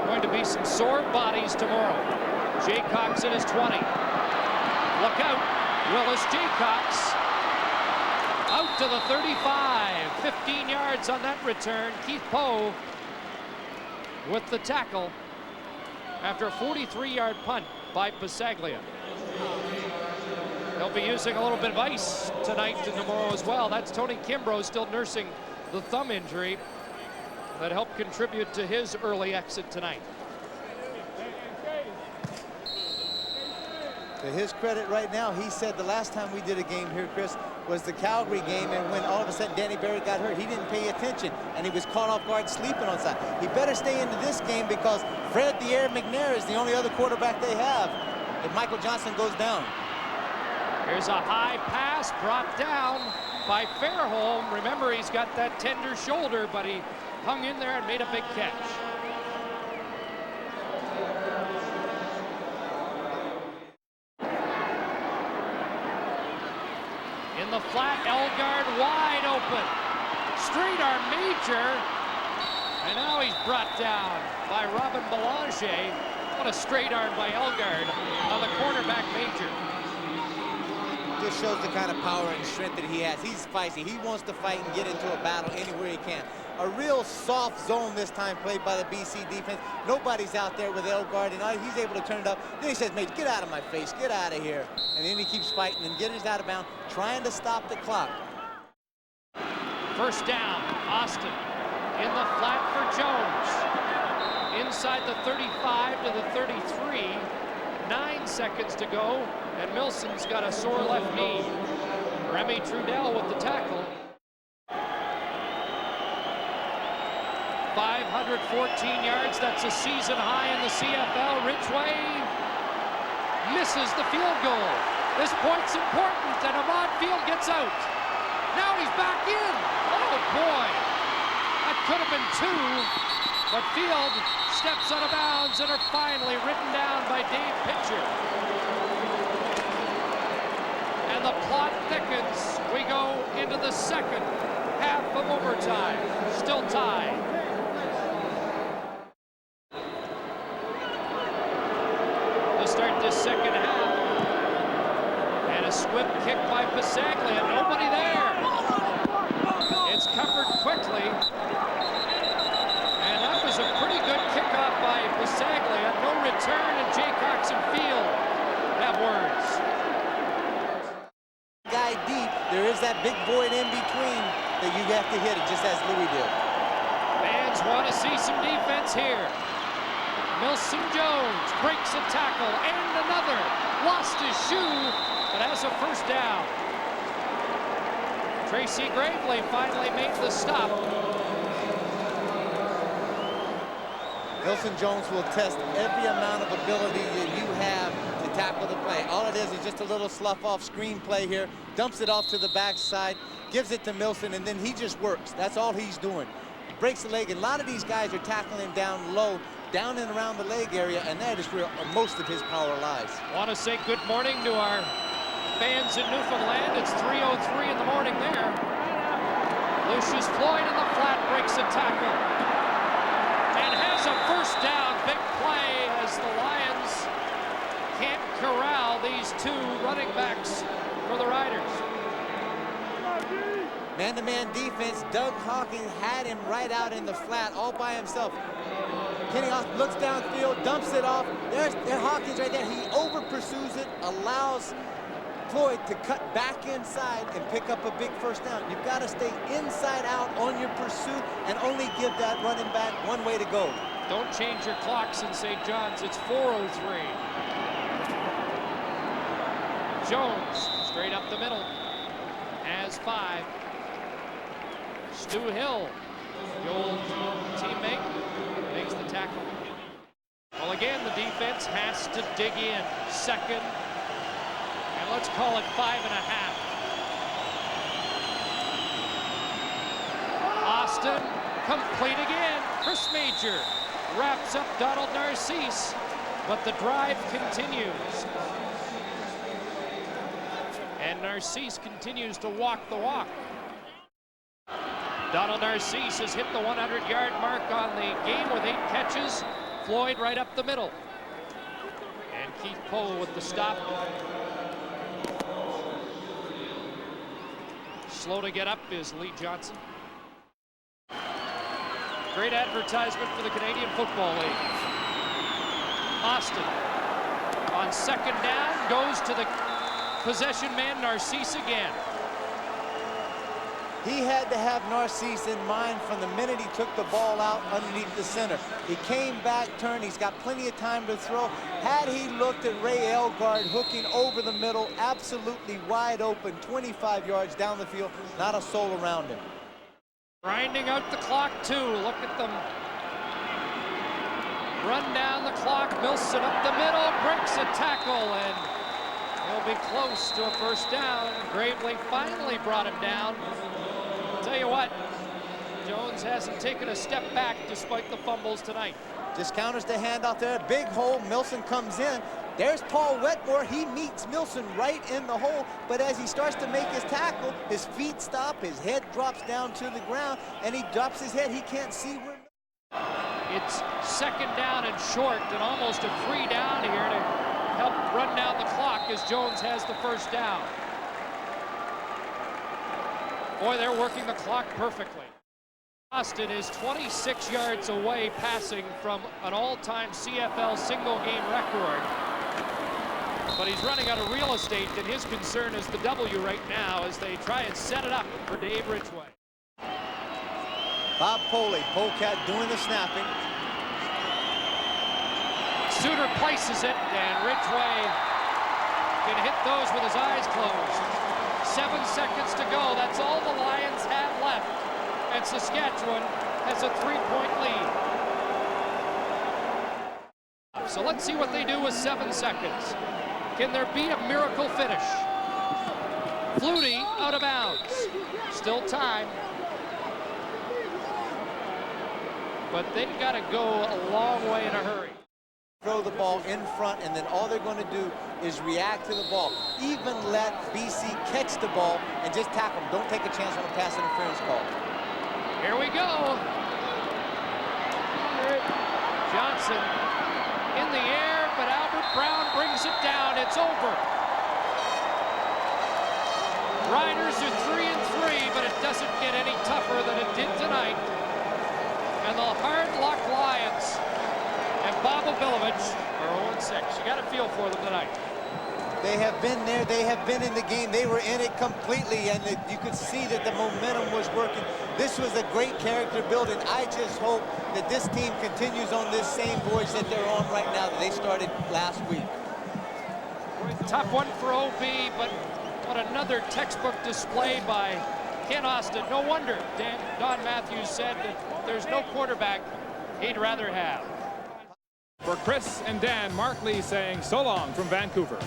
Going to be some sore bodies tomorrow. Jaycox in his 20. Look out, Willis Jaycox out to the 35. 15 yards on that return. Keith Poe with the tackle after a 43-yard punt by Pasaglia. They'll be using a little bit of ice tonight and tomorrow as well. That's Tony Kimbrough still nursing the thumb injury that helped contribute to his early exit tonight. To his credit right now, he said the last time we did a game here, Chris, was the Calgary game, and when all of a sudden Danny Barry got hurt, he didn't pay attention, and he was caught off guard sleeping on side. He better stay into this game because Fred the Air McNair is the only other quarterback they have if Michael Johnson goes down. Here's a high pass brought down by Fairholm. Remember, he's got that tender shoulder, but he hung in there and made a big catch. In the flat, Elgard wide open. Straight arm Major. And now he's brought down by Robin Belanger. What a straight arm by Elgard on the cornerback Major. Just shows the kind of power and strength that he has. He's feisty. He wants to fight and get into a battle anywhere he can. A real soft zone this time played by the BC defense. Nobody's out there with Elgard, and he's able to turn it up. Then he says, mate, get out of my face, get out of here. And then he keeps fighting and gets out of bounds, trying to stop the clock. First down, Austin in the flat for Jones. Inside the 35 to the 33. 9 seconds to go, and Milson's got a sore left knee. Remy Trudell with the tackle. 514 yards, that's a season high in the CFL. Ridgway misses the field goal. This point's important, and Ahmad Field gets out. Now he's back in. Oh boy, that could have been 2, but Field steps out of bounds and are finally written down by Dave Pitcher. And the plot thickens. We go into the second half of overtime. Still tied. To start this second half. And a swift kick by Pasaglia. Nobody there. It's covered quickly. And that was a pretty good kickoff by Pasaglia. No return, and Jaycox and Field have words. Guy deep, there is that big void in between that you have to hit it, just as Louis did. Fans want to see some defense here. Milson Jones breaks a tackle, and another. Lost his shoe, but has a first down. Tracy Gravely finally made the stop. Milson Jones will test every amount of ability that you have to tackle the play. All it is just a little slough off screen play here, dumps it off to the backside, gives it to Milson, and then he just works. That's all he's doing. Breaks the leg, and a lot of these guys are tackling him down low, down and around the leg area, and that is where most of his power lies. Want to say good morning to our fans in Newfoundland. It's 3:03 in the morning there. Lucius Floyd in the flat breaks a tackle and has a first down. Big play as the Lions can't corral these two running backs for the Riders. Man-to-man defense, Doug Hawkins had him right out in the flat all by himself. Kenny Austin looks downfield, dumps it off. There's Hawkins right there. He over-pursues it, allows Floyd to cut back inside and pick up a big first down. You've got to stay inside out on your pursuit and only give that running back one way to go. Don't change your clocks in St. John's. It's 4:03. Jones straight up the middle. Has 5. Stu Hill, the old teammate, makes the tackle. Well, again, the defense has to dig in. Second, and let's call it 5.5. Austin, complete again. Chris Major wraps up Donald Narcisse, but the drive continues. And Narcisse continues to walk the walk. Donald Narcisse has hit the 100-yard mark on the game with 8 catches. Floyd right up the middle. And Keith Poe with the stop. Slow to get up is Lee Johnson. Great advertisement for the Canadian Football League. Austin on second down goes to the possession man, Narcisse again. He had to have Narcisse in mind from the minute he took the ball out underneath the center. He came back, turned, he's got plenty of time to throw. Had he looked at Ray Elgard hooking over the middle, absolutely wide open, 25 yards down the field, not a soul around him. Grinding out the clock too, look at them. Run down the clock, Milson up the middle, breaks a tackle, and he'll be close to a first down. Gravely finally brought him down. Tell you what, Jones hasn't taken a step back despite the fumbles tonight. Just counters the handoff there, big hole, Milson comes in. There's Paul Wetmore, he meets Milson right in the hole, but as he starts to make his tackle, his feet stop, his head drops down to the ground, and he drops his head, he can't see where. It's second down and short, and almost a free down here to help run down the clock as Jones has the first down. Boy, they're working the clock perfectly. Austin is 26 yards away passing from an all-time CFL single-game record. But he's running out of real estate, and his concern is the W right now as they try and set it up for Dave Ridgway. Bob Poley, Polecat doing the snapping. Suter places it, and Ridgway can hit those with his eyes closed. 7 seconds to go. That's all the Lions have left. And Saskatchewan has a 3-point lead. So let's see what they do with 7 seconds. Can there be a miracle finish? Flutie out of bounds. Still time. But they've got to go a long way in a hurry. Throw the ball in front, and then all they're going to do is react to the ball. Even let BC catch the ball and just tackle them. Don't take a chance on a pass interference call. Here we go. Johnson in the air, but Albert Brown brings it down. It's over. Riders are 3-3, but it doesn't get any tougher than it did tonight. And the hard luck Lions and Bob Obilovich are 0-6. You got a feel for them tonight. They have been there. They have been in the game. They were in it completely, and you could see that the momentum was working. This was a great character building. I just hope that this team continues on this same voyage that they're on right now that they started last week. Tough one for OB, but what another textbook display by Ken Austin. No wonder Don Matthews said that there's no quarterback he'd rather have. For Chris and Dan, Mark Lee saying so long from Vancouver.